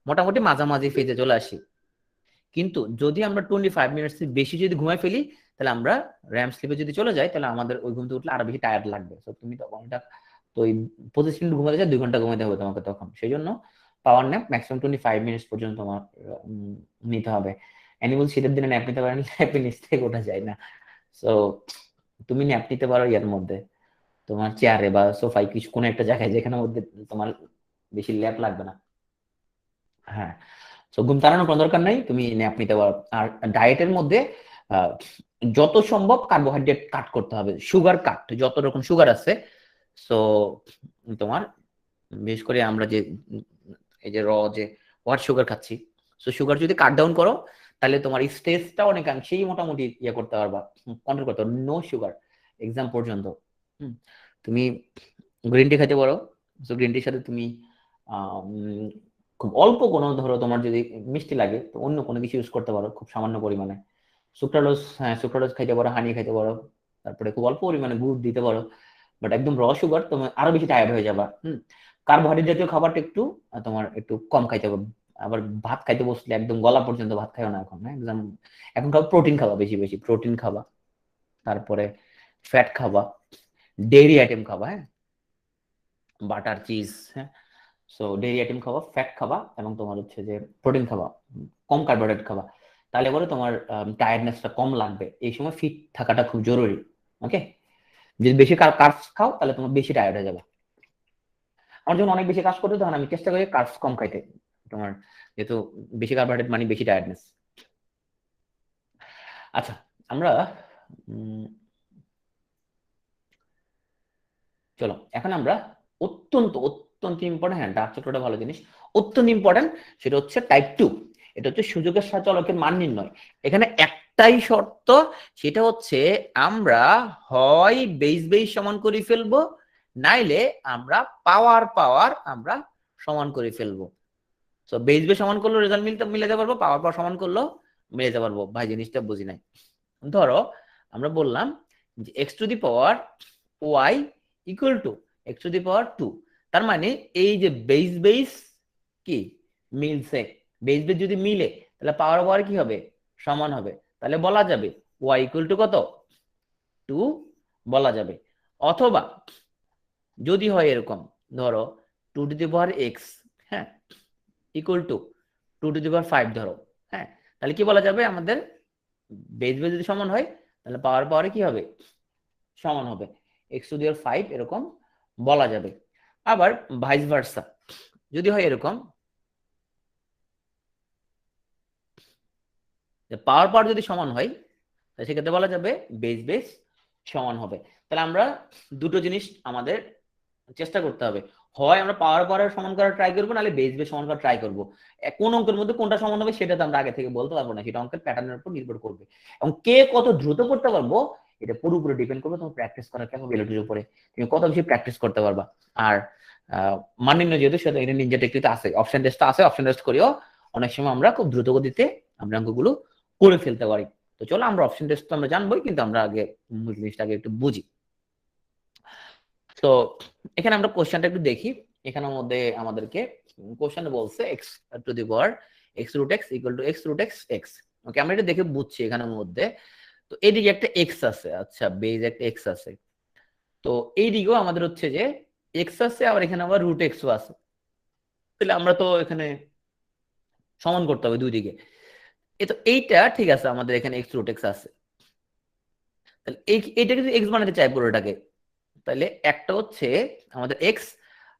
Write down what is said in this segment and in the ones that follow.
মোটামুটি মাঝামাঝি ফেজে চলে আসি। কিন্তু যদি আমরা 25 মিনিটস বেশি যদি ঘুমাই ফেলি, তাহলে আমরা র্যাম স্লিপে যদি চলে যাই, তাহলে আমাদের ওই ঘুম থেকে উঠলে আরো বেশি টায়ার্ড লাগবে। তো তুমি তখন এটা, তো ওই 25 মিনিট ঘুমাতে চাই, 2 ঘন্টা ঘুমাতে হবে তোমাকে তখন। সেই জন্য পাওয়ার ন্যাপ ম্যাক্সিমাম 25 মিনিটস পর্যন্ত তোমার নিতে হবে। অ্যানিমাল শীতের দিনে ন্যাপ নিতে পারেন, ন্যাপে নিচ থেকে ওঠা যায় না। সো তুমি ন্যাপ নিতে পারো ইয়ার মধ্যে, তোমার চেয়ারে বা সোফায়, কিছু কোনো একটা জায়গায় যেখানে মধ্যে তোমার বেশি ল্যাপ লাগবে না। হ্যাঁ, তো ঘুম তাড়ানোর কোনো দরকার নাই, তুমি ন্যাপ নিতে পারো। আর ডায়েটের মধ্যে আহ, যত সম্ভব কার্বোহাইড্রেট কাট করতে হবে, সুগার কাট, যত রকম সুগার আছে। সো তোমার বিশেষ করে আমরা যে এই যে যে হোয়াইট সুগার খাচ্ছি, সো সুগার যদি কাট ডাউন করো, তাহলে তোমার স্ট্রেসটা অনেকাংশেই মোটামুটি ইয়ে করতে পারবা, কন্ট্রোল করতে পারবে। নো সুগার এক্সাম পর্যন্ত। হুম, তুমি গ্রিন টি খেতে পারো। সো গ্রিন টির সাথে তুমি খুব অল্প কোনো, ধরো তোমার যদি মিষ্টি লাগে তো অন্য কোনো কিছু ইউজ করতে পারো খুব সামান্য পরিমাণে। সুক্রালোজ, হ্যাঁ সুক্রালোজ খাইতে পারো, হানি খাইতে পারো। তারপরে খুব অল্প পরিমাণে গুড় দিতে পারো। বাট একদম র সুগার তোমার আরো বেশি টায়ার্ড হয়ে যাবা। কার্বোহাইড্রেট জাতীয় খাবারটা একটু তোমার একটু কম খাইতে হবে। আবার ভাত খাইতে বসলে একদম গলা পর্যন্ত ভাত খাইও না এখন, হ্যাঁ একদম। এখন খাবো প্রোটিন খাবা, বেশি বেশি প্রোটিন খাবা। তারপরে ফ্যাট খাবা, ডেইরি আইটেম খাবা, হ্যাঁ বাটার চিজ, হ্যাঁ। সো ডেইরি আইটেম খাবা, ফ্যাট খাবা, এবং তোমার হচ্ছে যে প্রোটিন খাবা, কম কার্বোহাইড্রেট খাবা। তাহলে পরে তোমার টায়ার্ডনেসটা কম লাগবে। এই সময় ফিট থাকাটা খুব জরুরি। ওকে, যদি বেশি কার্বস খাও তাহলে তোমার বেশি টায়ার্ড হয়ে যাবে। আমার যখন অনেক বেশি কাজ করতে তখন আমি চেষ্টা করি কার্বস কম খাইতে। তোমার যেহেতু বেশি কার্বোহাইড্রেট মানে বেশি টায়ার্ডনেস। আচ্ছা, আমরা উম, চলো এখন আমরা অত্যন্ত অত্যন্ত ইম্পর্টেন্ট, হ্যাঁ ডার্ক চক্রটা ভালো জিনিস, অত্যন্ত ইম্পর্টেন্ট, সেটা হচ্ছে টাইপ 2। এটা হচ্ছে সূচকের সাথে চলকের মান নির্ণয়। এখানে একটাই শর্ত, সেটা হচ্ছে আমরা হয় বেস বেস সমান করে ফেলবো, নাইলে আমরা পাওয়ার পাওয়ার আমরা সমান করে ফেলবো। তো বেস বেস সমান করলেও রেজাল্ট মিলাতে পারবো, পাওয়ার পাওয়ার সমান করলেও মিলাতে পারবো। ভাই জিনিসটা বুঝি নাই। ধরো আমরা বললাম যে X to the power Y equal to X to the power 2। তার মানে এই যে বেস বেস কি মিলছে, বেস বেস যদি মিলে তাহলে পাওয়ার পাওয়ার কি হবে, সমান হবে। তাহলে বলা যাবে ওয়াই ইকুয়াল টু কত, 2 বলা যাবে। অথবা যদি হয় এরকম, ধরো 2 টু দি পাওয়ার এক্স, হ্যাঁ ইকুয়াল টু 2 টু দি পাওয়ার 5 ধরো, হ্যাঁ তাহলে কি বলা যাবে আমাদের, বেস বেস যদি সমান হয় তাহলে পাওয়ার পাওয়ারে কি হবে, সমান হবে। x টু দি পাওয়ার 5 এরকম বলা যাবে। আবার ভাইস ভার্সা যদি হয় এরকম, যে পাওয়ার পাওয়ার যদি সমান হয় তাহলে সেক্ষেত্রে বলা যাবে বেস বেস সমান হবে। তাহলে আমরা দুটো জিনিস আমাদের চেষ্টা করতে হবে, হয় আমরা পাওয়ার পাওয়ার সমান করার ট্রাই করবো, নাহলে বেস বেস সমান করার ট্রাই করবো। কোন অঙ্কের মধ্যে কোনটা সমান হবে সেটা তো আমরা আগে থেকে বলতে পারবো না, সেটা অঙ্কের প্যাটার্নের উপর নির্ভর করবে। এবং কে কত দ্রুত করতে পারবো এটা পুরোপুরি ডিপেন্ড করবে তোমার প্র্যাকটিস করার ক্যাপাবিলিটির উপরে, তুমি কত বেশি প্র্যাকটিস করতে পারবা। আর মাননিন্য যেহেতু সেটা এটা নিনজা টেকনিকটা আছে, অপশন টেস্টটা আছে, অপশন টেস্ট করিও অনেক সময় আমরা খুব দ্রুত গতিতে আমরা অঙ্কগুলো করে ফেলতে পারি। তো চলো আমরা অপশন টেস্ট তো আমরা জানবোই, কিন্তু আমরা আগে মূল জিনিসটাকে একটু বুঝি। তো এখানে আমরা কোশ্চেনটা একটু দেখি। এখানের মধ্যে আমাদেরকে কোশ্চেন বলছে X to the power x root x equal to X root x X. Okay, আমরা এটা দেখে বুঝছি এখানের মধ্যে। তো এইদিকে একটা এক্স আছে, আচ্ছা বেজ একটা এক্স আছে। তো এইদিকেও আমাদের হচ্ছে যে এক্স আছে, আবার এখানে আবার রুট এক্সও আছে। তাহলে আমরা তো এখানে সমান করতে হবে দুই দিকে। এই তো এইটা ঠিক আছে, আমাদের এখানে এক্স রুট এক্স আছে। তাহলে এইটা যদি এক্স বানাতে চাই পুরোটাকে, তাহলে একটা হচ্ছে আমাদের এক্স,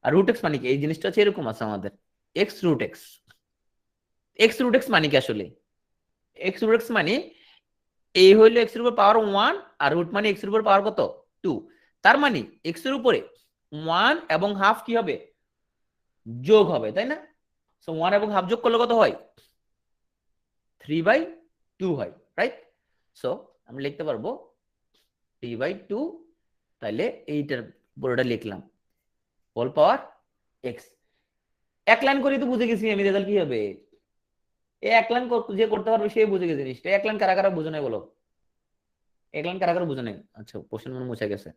আর রুট এক্স মানে কি, এই জিনিসটা হচ্ছে এরকম আছে আমাদের x root x. X root x মানে কি আসলে, এক্স রুট এক্স মানে এই হইলো এক্স এর উপর পাওয়ার 1, আর রুট মানে এক্স এর উপর পাওয়ার কত, 2। তার মানে এক্স এর উপরে 1 এবং হাফ কি হবে, যোগ হবে, তাই না? সো 1 এবং হাফ যোগ করলে কত হয়, 3/2 হয়, রাইট? সো আমরা লিখতে পারবো 3/2। তাহলে এইটার পুরোটা লিখলাম হোল পাওয়ার এক্স। এক লাইন করে তো বুঝে গেছি আমি, রেজাল্ট কি হবে। এই এক লাইন যে করতে পারবে সে বুঝে গেছে জিনিসটা। এক লাইন কারা কারা বুঝে নাই বলো, এক লাইন কারা কারা বুঝে নাই? আচ্ছা কোশ্চেন মনে মুছে গেছে।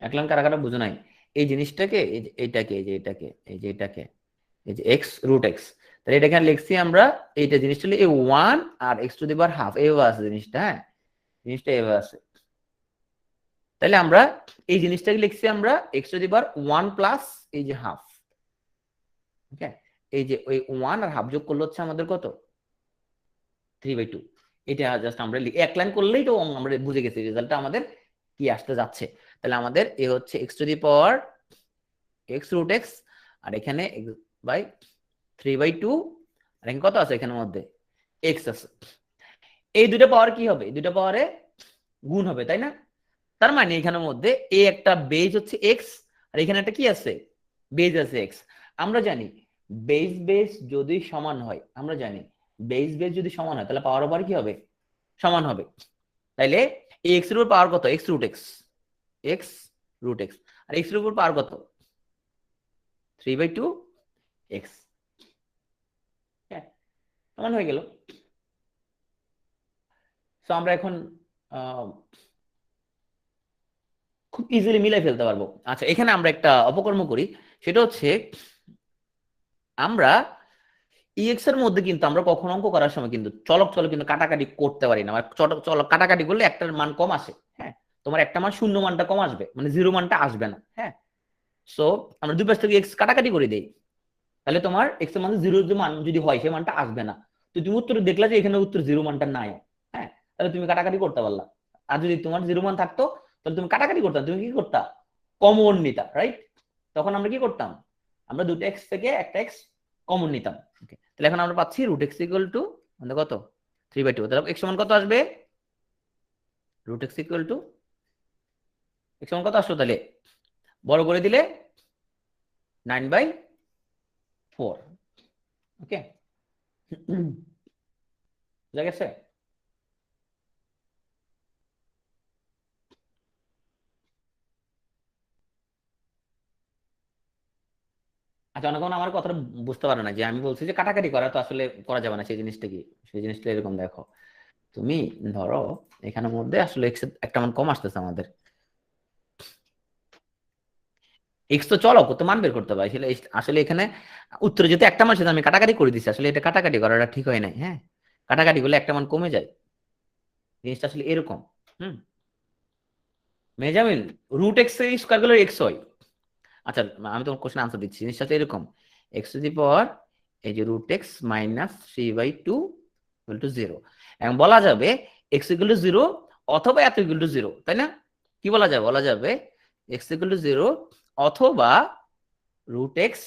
এক লাইন কারা কারা বুঝে নাই এই জিনিসটাকে, এইটাকে, এই যে এটাকে, এই যে এটাকে, এই যে এক্স রুট এক্স, তাহলে এটা এখানে লিখছি আমরা, এইটা জিনিসটা হলো এই 1 আর X to the power half, এইভাবে আছে জিনিসটা, হ্যাঁ জিনিসটা এইভাবে আছে। তাহলে আমরা এই জিনিসটাকে লিখছি আমরা x to the power 1 plus এই যে হাফ, ওকে, এই যে ওই 1 আর হাফ যোগ করলে হচ্ছে আমাদের কত 3/2। এটা জাস্ট আমরা এক লাইন করলেই তো আমরা বুঝে গেছি রেজাল্টটা আমাদের কি আসতে যাচ্ছে। তাহলে আমাদের এ হচ্ছে X to the power x root X, আর এখানে বাই 3/2, আর এখানে কত আছে এখানের মধ্যে এক্স আছে। এই দুটো পাওয়ার কি হবে, দুটো পাওয়ারে গুণ হবে, তাই না? তার মানে এখানের মধ্যে এ একটা বেজ হচ্ছে এক্স, আর এখানে একটা কি আছে বেজ আছে এক্স। আমরা জানি বেজ বেজ যদি সমান হয়, আমরা জানি বেজ বেজ যদি সমান হয় তাহলে পাওয়ার ওভার কি হবে সমান হবে। তাইলে এই এক্স এর উপর পাওয়ার কত X root x, x root X, আর এক্স এর উপর পাওয়ার কত 3/2 এক্স, হ্যাঁ সমান হয়ে গেল। তো আমরা এখন খুব ইজিলি মিলাই ফেলতে পারবো। আচ্ছা এখানে আমরা একটা অপকর্ম করি, সেটা হচ্ছে আমরা ইএক্স এর মধ্যে কিন্তু আমরা কখনো অঙ্ক করার সময় কিন্তু চলক চলক কিন্তু কাটাকাটি করতে পারি না, মানে চলক কাটাকাটি করলে একটার মান কম আসে, হ্যাঁ তোমার একটা মান শূন্য মানটা কম আসবে, মানে জিরো মানটা আসবে না, হ্যাঁ। সো আমরা দুই পাশ থেকে এক্স কাটাকাটি করে দেই, তাহলে তোমার এক্স এর মান জিরো মান যদি হয় সে মানটা আসবে না। তো তুমি উত্তরে দেখলা যে এখানে উত্তর জিরো মানটা নাই, হ্যাঁ তাহলে তুমি কাটাকাটি করতে পারলা। আর যদি তোমার জিরো মান থাকতো তাহলে তুমি কাটাকাটি করতাম, তুমি কি করতা কমন নিতা, রাইট? তখন আমরা কি করতাম, আমরা দুটো এক্স থেকে একটা এক্স কমন নিতাম। তাহলে এখন আমরা পাচ্ছি রুট এক্স ইকুয়াল টু আমাদের কত 3/2, তাহলে এক্স সমান কত আসবে root x equal to x সমান কত আসলো, তাহলে বড় করে দিলে 9/4, ওকে বুঝা গেছে? আচ্ছা অনেক আমার কথাটা বুঝতে পারো না, যে আমি বলছি যে কাটাকাটি করা তো আসলে করা যাবে না, সেই জিনিসটা কি, সেই জিনিসটা এরকম দেখো, তুমি ধরো এখানের মধ্যে আসলে এক্স একটা মান কম আসতেছে আমাদের, এক্স তো চলো কত মান বের করতে হবে আসলে, আসলে এখানে উত্তরে যেহেতু একটা মান সেটা আমি কাটাকাটি করে দিচ্ছি, আসলে এটা কাটাকাটি করাটা ঠিক হয় নাই, হ্যাঁ কাটাকাটি করলে একটা মান কমে যায়, জিনিসটা আসলে এরকম। হুম মেজামিল রুট এক্স স্কোয়ার গুলো এক্স হয়। আচ্ছা আমি তোমার কোশ্চেন আনসার দিচ্ছি, জিনিসটা হচ্ছে এরকম এক্স টু দি পাওয়ার এই যে root x minus 3/2 equal to 0, এবং বলা যাবে এক্স ইকুয়াল টু 0 অথবা এত ইকুয়াল টু 0, তাই না? কি বলা যাবে, বলা যাবে এক্স ইকুয়াল টু 0 অথবা root x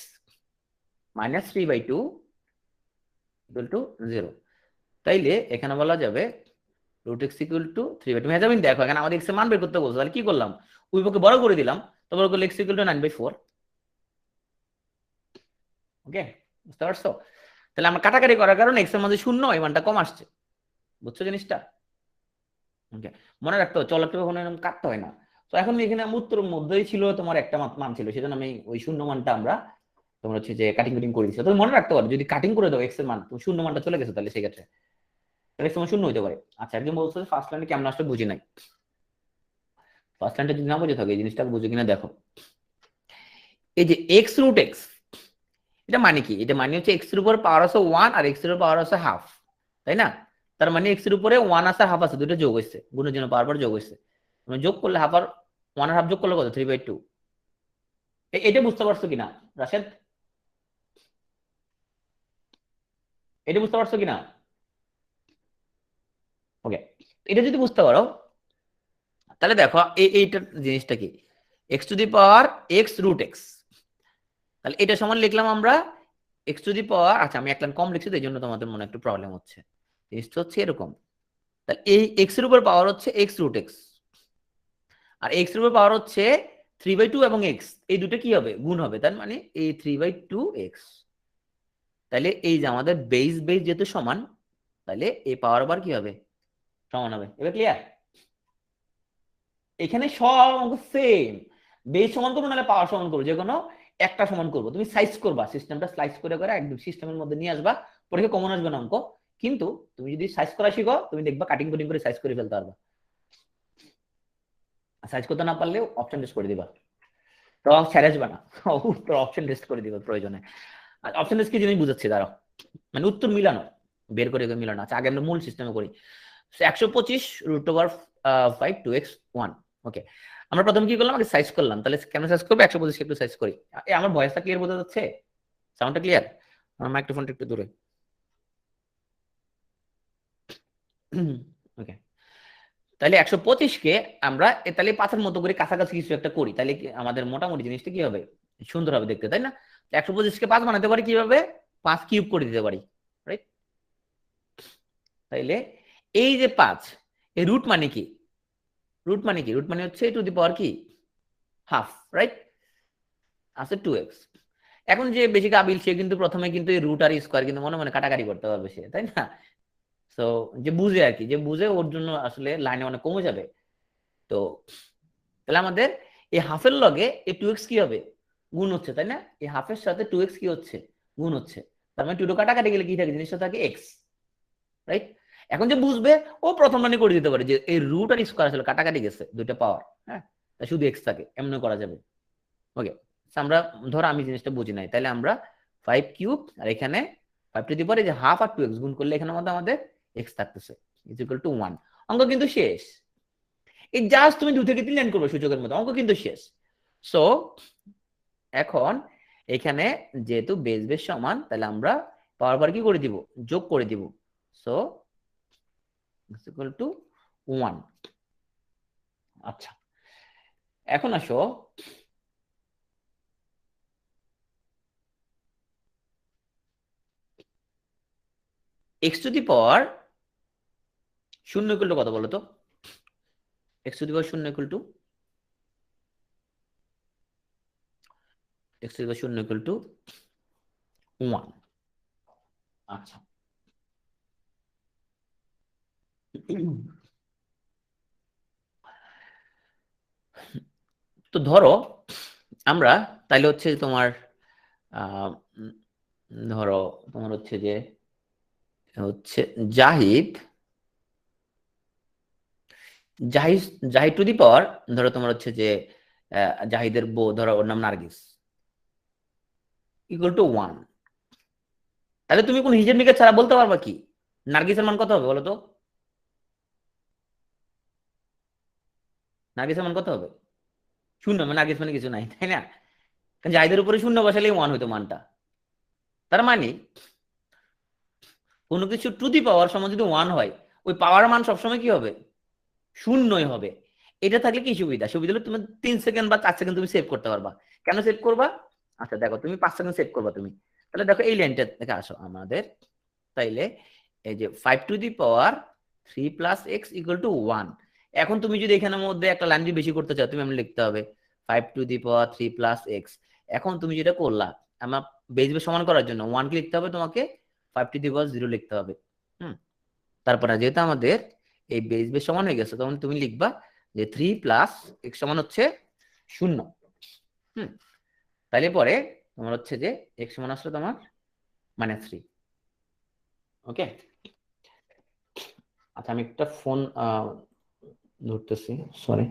minus 3/2 equal to 0। তাইলে এখানে বলা যাবে রুট এক্স ইকুয়াল টু 3/2। মেজামিন দেখো এখানে আমাদের এক্স এর মান বের করতে বলছো, তাহলে কি করলাম ওই পক্ষে বড় করে দিলাম, তো বড় করলে এক্স ইকুয়াল টু 9/4, ওকে বুঝতে পারছো? তাহলে আমরা কাটাকাটি করার কারণে এক্স এর মধ্যে শূন্য এই মানটা কম আসছে, বুঝছো জিনিসটা? ওকে মনে রাখতে হবে চলকটা কখনো এরকম কাটতে হয় না। তো এখন এখানে উত্তরের মধ্যেই ছিল তোমার একটা মান ছিল, সেজন্য আমি ওই শূন্য মানটা আমরা তোমার হচ্ছে যে কাটিং কুটিং করে দিচ্ছি। তুমি মনে রাখতে পারো যদি কাটিং করে দাও এক্স এর মান তুমি শূন্য মানটা চলে গেছে, তাহলে সেক্ষেত্রে তাহলে এক্স এর মান শূন্য হতে পারে। আচ্ছা একজন বলছো ফার্স্ট লাইনে কেমন আসলে বুঝি নাই, ফার্স্ট লাইনটা যদি না বুঝে থাকে এই জিনিসটা বুঝে কিনা দেখো, এই যে এক্স রুট এক্স এটা মানে কি, এটা মানে হচ্ছে এক্স এর উপর পাওয়ার আছে 1 আর এক্স এর পাওয়ার আছে হাফ, তাই না? তার মানে এক্স এর উপরে 1 আছে হাফ আছে, দুটো যোগ হয়েছে, গুণের জন্য পাওয়ার পর যোগ হয়েছে, তুমি যোগ করলে হাফ আর 1 আর হাফ যোগ করলে কত 3/2। এটা বুঝতে পারছো কিনা রাশেদ, এটা বুঝতে পারছো কিনা? ওকে এটা যদি বুঝতে পারো তাহলে দেখো এইটার জিনিসটা কি x to the power x root x, তাহলে এটা সমান লিখলাম আমরা এক্স টু দি পাওয়ার, আচ্ছা আমি এক লাইন কম লিখছি তো এই জন্য তোমাদের মনে একটু প্রবলেম হচ্ছে, জিনিসটা হচ্ছে এরকম। তাহলে এই এক্স এর উপর পাওয়ার হচ্ছে এক্স রুট এক্স, আর এক্স এর উপর পাওয়ার হচ্ছে 3/2 এবং এক্স, এই দুটো কি হবে গুণ হবে, তার মানে এই 3/2 এক্স। তাহলে এই যে আমাদের বেস বেস যেহেতু সমান, তাহলে এই পাওয়ার আবার কি হবে সমান হবে, এবার ক্লিয়ার? এখানে সব সেম, বেস সমান করবো নাহলে পাওয়ার সমান করবো, যে কোনো একটা সমান করবো, তুমি সাইজ করবা সিস্টেমটা স্লাইস করে করে একদম সিস্টেমের মধ্যে নিয়ে আসবা, পরীক্ষা কমন আসবে না অঙ্ক, কিন্তু তুমি যদি সাইজ করা শিখো তুমি দেখবা কাটিং কুটিং করে সাইজ করে ফেলতে পারবা, সাইজ করতে না পারলেও অপশন টেস্ট করে দিবা, রং ছেড়ে আসবে না অপশন টেস্ট করে দিবা প্রয়োজনে। অপশন এস কি জিনিস বুঝাচ্ছি, দাঁড়াও। মানে উত্তর মিলানো, বের করে মিলানো। আচ্ছা, আগে আমরা মূল সিস্টেমে করি। 125 √5 2x 1। ওকে, আমরা প্রথমে কি করলাম, আগে সাইজ করলাম। তাহলে কেন সাইজ করবো, 125 কে একটু সাইজ করি। আমার ভয়েসটা ক্লিয়ার বোঝা যাচ্ছে? সাউন্ডটা ক্লিয়ার? আমার মাইক্রোফোনটা একটু দূরে। ওকে, তাহলে 125 কে আমরা তাহলে 5-এর মতো করে কাছাকাছি কিছু একটা করি, তাহলে আমাদের মোটামুটি জিনিসটা কি হবে, সুন্দর হবে দেখতে, তাই না? 125-কে 5 বানাতে পারি কিভাবে, 5 কিউব করে দিতে পারি, রাইট? তাইলে এই যে 5, এই রুট মানে কি, রুট মানে কি, রুট মানে হচ্ছে টু দি পাওয়ার কি, হাফ, রাইট? আছে 2x। এখন যে বেশি কাবিল সে কিন্তু প্রথমে কিন্তু এই রুট আর স্কোয়ার কিন্তু মনে মনে কাটাকাটি করতে পারবে সে, তাই না? তো যে বুঝে আর কি, যে বুঝে ওর জন্য আসলে লাইনে অনেক কমে যাবে। তো তাহলে আমাদের এই হাফের লগে এই 2x কি হবে, গুণ হচ্ছে, তাই না? এই হাফের সাথে 2x কি হচ্ছে, গুণ হচ্ছে। তার মানে 2 কাটাকাটি গেলে কি থাকে, জিনিসটা থাকে x, রাইট? এখন যে বুঝবে ও প্রথম মানে করে দিতে পারে যে এই রুট আর স্কোয়ার আসলে কাটাকাটি গেছে দুইটা পাওয়ার, হ্যাঁ, তাই শুধু এক্স থাকে, এমন করা যাবে। ওকে, আমরা ধরো আমি জিনিসটা বুঝি নাই, তাহলে আমরা 5 কিউব আর এখানে 5 টু দি পাওয়ার যে হাফ আর 2x গুণ করলে এখানে মধ্যে আমাদের এক্স থাকতেছে ইজ ইকুয়াল টু 1। অঙ্ক কিন্তু শেষ। এই জাস্ট তুমি 2 থেকে 3 লাইন করবে সূচকের মতো, অঙ্ক কিন্তু শেষ। সো এখন এখানে যেহেতু বেস বেস সমান, তাহলে আমরা পাওয়ার পাওয়ার কি করে দিব, যোগ করে দিব। So equal to 1। আচ্ছা, এখন আসো x two the power 0 equal to কত বলো তো? x two the power 0 equal to, x two the power 0 equal to 1। আচ্ছা, তো ধরো আমরা তাইলে হচ্ছে তোমার আহ ধরো তোমার হচ্ছে যে হচ্ছে জাহিদ, জাহিদ জাহিদ টু দি পাওয়ার, ধরো তোমার হচ্ছে যে জাহিদের বউ, ধরো ওর নাম নার্গিস, ইকুয়াল টু 1। তাহলে তুমি কোন হিসেব নিকেশ ছাড়া বলতে পারবা কি নার্গিসের মান কত হবে বলো তো? নার্গিসের মান কত হবে? শূন্য, মানে নার্গিস মানে কিছু নাই, তাই না? কারণ জাহিদের উপরে শূন্য বসালেই 1 হইতো মানটা। তার মানে কোনো কিছু টু দি পাওয়ার সমান যদি 1 হয়, ওই পাওয়ার মান সবসময় কি হবে, শূন্যই হবে। এটা থাকলে কি সুবিধা, সুবিধা হলো তুমি 3 সেকেন্ড বা 4 সেকেন্ড তুমি সেভ করতে পারবা। কেন সেভ করবা? আচ্ছা দেখো, তুমি 5 সেকেন্ড সেভ করবা তুমি, তাহলে দেখো এই লাইনটা দেখে আসো আমাদের। তাইলে এই যে 5 to the power 3 plus x equal to 1। এখন তুমি যদি এখানের মধ্যে একটা লাইন যদি বেশি করতে চাও, তুমি এমন লিখতে হবে 5 to the power 3 plus x। এখন তুমি যেটা করলা, আমার বেস বেস সমান করার জন্য 1 কে লিখতে হবে তোমাকে, 5 টু দি পাওয়ার 0 লিখতে হবে। হুম, তারপরে যেহেতু আমাদের এই বেস বেস সমান হয়ে গেছে, তখন তুমি লিখবা যে 3 প্লাস x সমান হচ্ছে 0। হুম, তাইলে পরে তোমার হচ্ছে যে x সমান আসলে তোমার -3। ওকে, আচ্ছা আমি একটা ফোন ধরতেছি, সরি।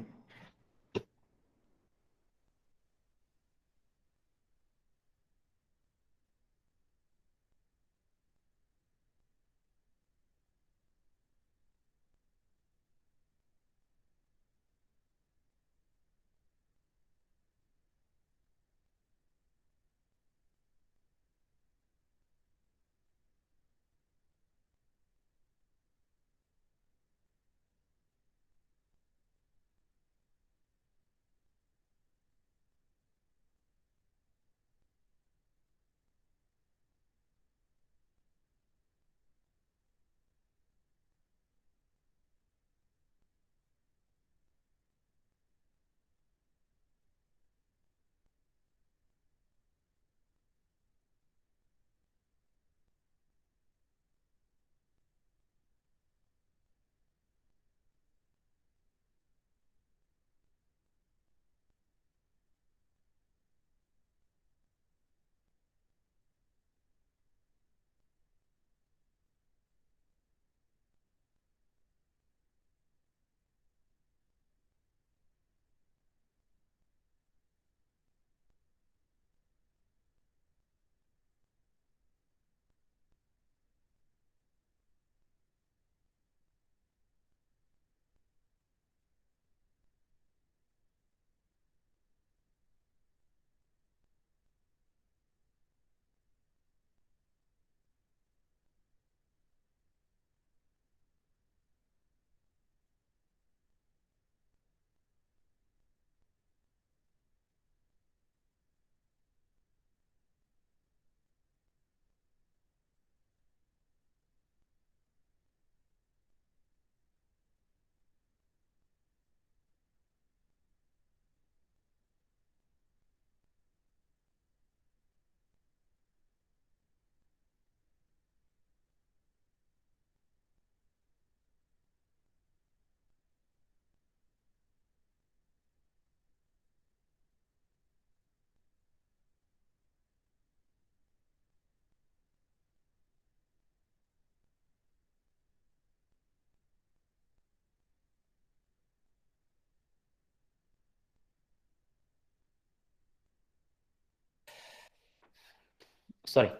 সরি,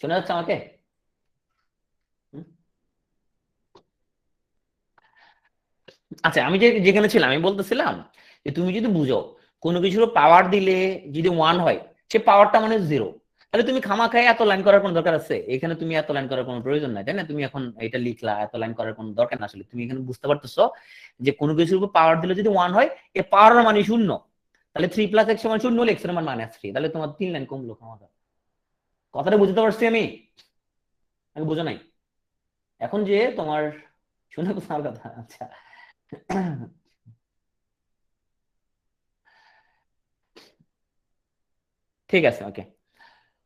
শোনা যাচ্ছে আমাকে? আচ্ছা, আমি যেখানে ছিলাম আমি বলতেছিলাম যে তুমি যদি বুঝো কোনো কিছুর পাওয়ার দিলে যদি 1 হয়, সে পাওয়ারটা মানে 0, তাহলে তুমি খামাখায় এত লাইন করার কোনো দরকার আছে? এখানে তুমি এত লাইন করার কোনো প্রয়োজন নাই, তাই না? তুমি এখন এটা লিখলা, এত লাইন করার কোনো দরকার না। আসলে তুমি এখানে বুঝতে পারতেছো যে কোনো কিছুর উপর পাওয়ার দিলে যদি 1 হয়, এ পাওয়ার মানে 0, তাহলে 3 + x = 0 হলে x এর মান -3, তাহলে তোমার 3 লাইন কমলো খামাখা। কথাটা বুঝতে পারছি আমি? আমি বুঝো নাই? এখন যে তোমার শুনে কোথাও কথা, আচ্ছা। ঠিক আছে, ওকে।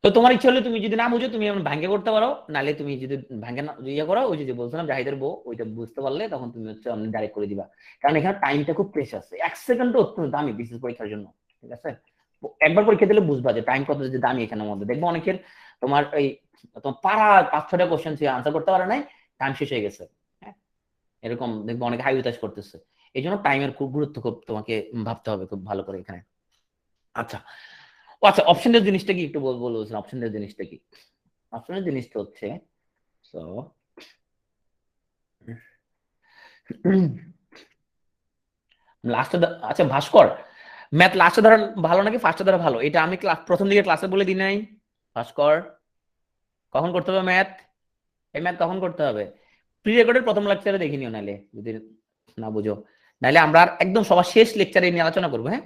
তো তোমার ইচ্ছা হলে তুমি যদি না বুঝো তুমি এমন ভাঙ্গে করতে পারো, নালে তুমি যদি ভাঙ্গে না ইয়ে করো, ওই যে বলছিলাম জাহিদের বউ, ওইটা বুঝতে পারলে তখন তুমি হচ্ছে ডাইরেক্ট করে দিবা। কারণ এখানে টাইমটা খুব প্রেশাস, 1 সেকেন্ডও অত্যন্ত দামি বিশেষ পরীক্ষার জন্য। ঠিক আছে, একবার পরীক্ষা দিলে বুঝবা যে টাইম কত যে দামি এখানের মধ্যে। দেখবো অনেকের তোমার এই তোমার পাড়া 5-6টা কোশ্চেন ছিল, আনসার করতে পারে নাই, টাইম শেষ হয়ে গেছে। হ্যাঁ, এরকম দেখবো অনেকে হাই উতাস করতেছে। এই জন্য টাইমের খুব গুরুত্ব, খুব তোমাকে ভাবতে হবে খুব ভালো করে এখানে। আচ্ছা, ও আচ্ছা, অপশনের জিনিসটা কি একটু বলছিলাম, অপশনের জিনিসটা কি? অপশনের জিনিসটা হচ্ছে, সো লাস্টে, আচ্ছা ভাস্কর, ম্যাথ লাস্টে ধরা ভালো নাকি ফার্স্টে ধরা ভালো, এটা আমি ক্লাস প্রথম দিকে ক্লাসে বলে দিই নাই? ভাস্কর, কখন করতে হবে ম্যাথ? এই ম্যাথ কখন করতে হবে? প্রি রেকর্ডের প্রথম লেকচারে দেখে নিও, নাইলে যদি না বুঝো। নাইলে আমরা একদম সবার শেষ লেকচারে নিয়ে আলোচনা করবো। হ্যাঁ,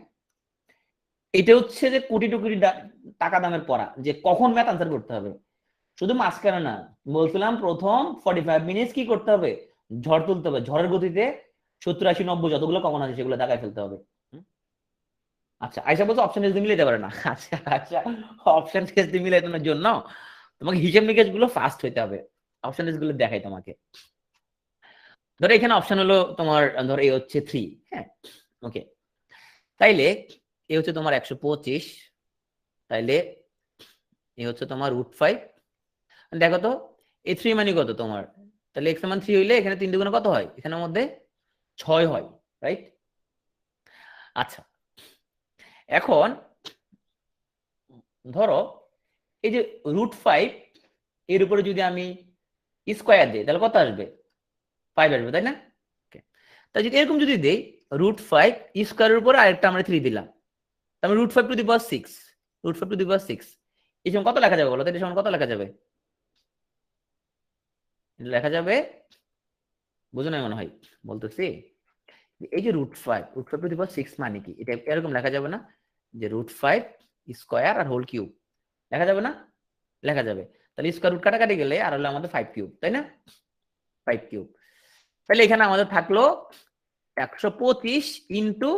এটা হচ্ছে যে কোটি টু কোটি টাকা দামের পড়া, যে কখন ম্যাথ আনসার করতে হবে। শুধু মাঝখানে না, বলছিলাম প্রথম 45 মিনিট কি করতে হবে, ঝড় তুলতে হবে, ঝড়ের গতিতে 70, 80, 90 যতগুলো কমন আছে সেগুলো দাগায় ফেলতে হবে। আচ্ছা, আইসা বলছো অপশন টেস্ট মিলাইতে পারে না। আচ্ছা আচ্ছা, অপশন টেস্ট মিলাইনোর জন্য তোমাকে হিসাব নিকেশ গুলো ফাস্ট হইতে হবে। অপশন টেস্ট গুলো দেখাই তোমাকে। ধরো এখানে অপশন হলো তোমার, ধরো এ হচ্ছে 3। হ্যাঁ, ওকে। তাইলে এ হচ্ছে তোমার 125, তাইলে এ হচ্ছে তোমার √5। দেখো তো, এই 3 মানে কত তোমার? তাহলে এক্স মান 3 হইলে এখানে 3 দুগুণে কত হয়? এখানের মধ্যে 6 হয়, রাইট? আচ্ছা, এখন ধরো এই যে √5 এর উপরে যদি আমি স্কোয়ার দিই তাহলে কত আসবে? 5 আসবে, তাই না? তাই যদি এরকম যদি দেই, √5 স্কোয়ারের উপরে আরেকটা আমরা 3 দিলাম, তাহলে √5⁶, √5⁶, এই সময় কত লেখা যাবে বলো তো? এই সময় কত লেখা যাবে? লেখা যাবে, বুঝো না মনে হয় বলতেছি, এই যে √5 মানে কি? এটা এরকম লেখা যাবে না যে √5 স্কোয়ার আর হোল কিউব, লেখা যাবে না? লেখা যাবে। তাহলে স্কোয়ার রুট কাটাকাটি গেলে আর হলো আমাদের 5 কিউব, তাই না? 5 কিউব। তাহলে এখানে আমাদের থাকলো 125 ইন্টু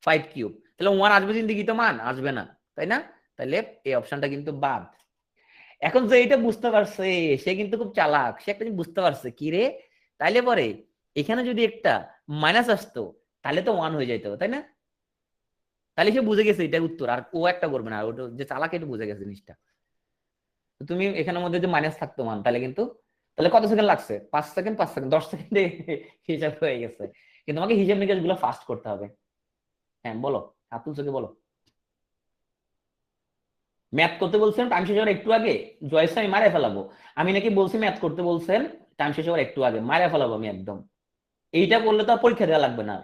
5 কিউব। তাহলে 1 আসবে জিন্দিগি তো, মান আসবে না, তাই না? তাহলে এই অপশনটা কিন্তু বাদ। এখন যে এটা বুঝতে পারছে সে কিন্তু খুব চালাক, সে একটা জিনিস বুঝতে পারছে কি রে, তাইলে পরে এখানে যদি একটা মাইনাস আসতো তাহলে তো 1 হয়ে যাইতো, তাই না? তাহলে সে বুঝে গেছে এটা উত্তর, আর ও একটা করবে না, আর ওটা যে চালাক এটা বুঝে গেছে জিনিসটা। তুমি এখানের মধ্যে যে মাইনাস থাকতো মান, তাহলে কিন্তু, তাহলে কত সেকেন্ড লাগছে? 5 সেকেন্ড, 5 সেকেন্ড, 10 সেকেন্ডে হিসাব হয়ে গেছে। কিন্তু আমাকে হিসাব নিকাশ গুলো ফাস্ট করতে হবে। হ্যাঁ বলো, আতুল চোখে বলো। ম্যাথ করতে বলছেন টাইম শেষ হওয়ার একটু আগে, জয়েস আমি মারে ফেলাবো। আমি নাকি বলছি ম্যাথ করতে বলছেন টাইম শেষ হওয়ার একটু আগে, মারে ফেলাবো আমি একদম। এইটা করলে তো আর পরীক্ষা দেওয়া লাগবে না।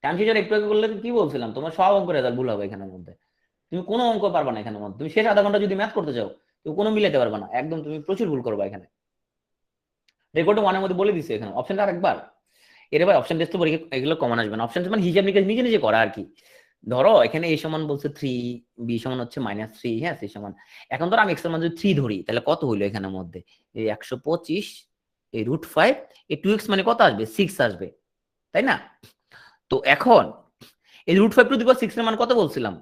টাইম শেষ হওয়ার একটু আগে করলে কি বলছিলাম, তোমার সব অঙ্ক রেজাল্ট ভুল হবে এখানের মধ্যে। তুমি কোনো অঙ্ক পারবা না এখানের মধ্যে। তুমি শেষ আধা ঘন্টা যদি ম্যাথ করতে চাও, তুমি কোনো মিলাতে পারবা না, একদম তুমি প্রচুর ভুল করবা এখানে। রেকর্ডে ওয়ানের মধ্যে বলে দিছে এখানে অপশনটা আরেকবার। এর ভাই অপশন টেস্ট পরীক্ষা এগুলো কমন আসবে না। অপশন মানে হিসাব নিকাশ নিজে নিজে করা আর কি। ধরো এখানে এ সমান বলছে 3, বি সমান হচ্ছে -3, হ্যাঁ সি সমান। এখন ধরো আমি এক্স এর মান যদি 3 ধরি তাহলে কত হইলো এখানের মধ্যে? এই 125, এই √5, এই 2x মানে কত আসবে? 6 আসবে, তাই না? তো এখন এই √5⁶ এর মান কত বলছিলাম?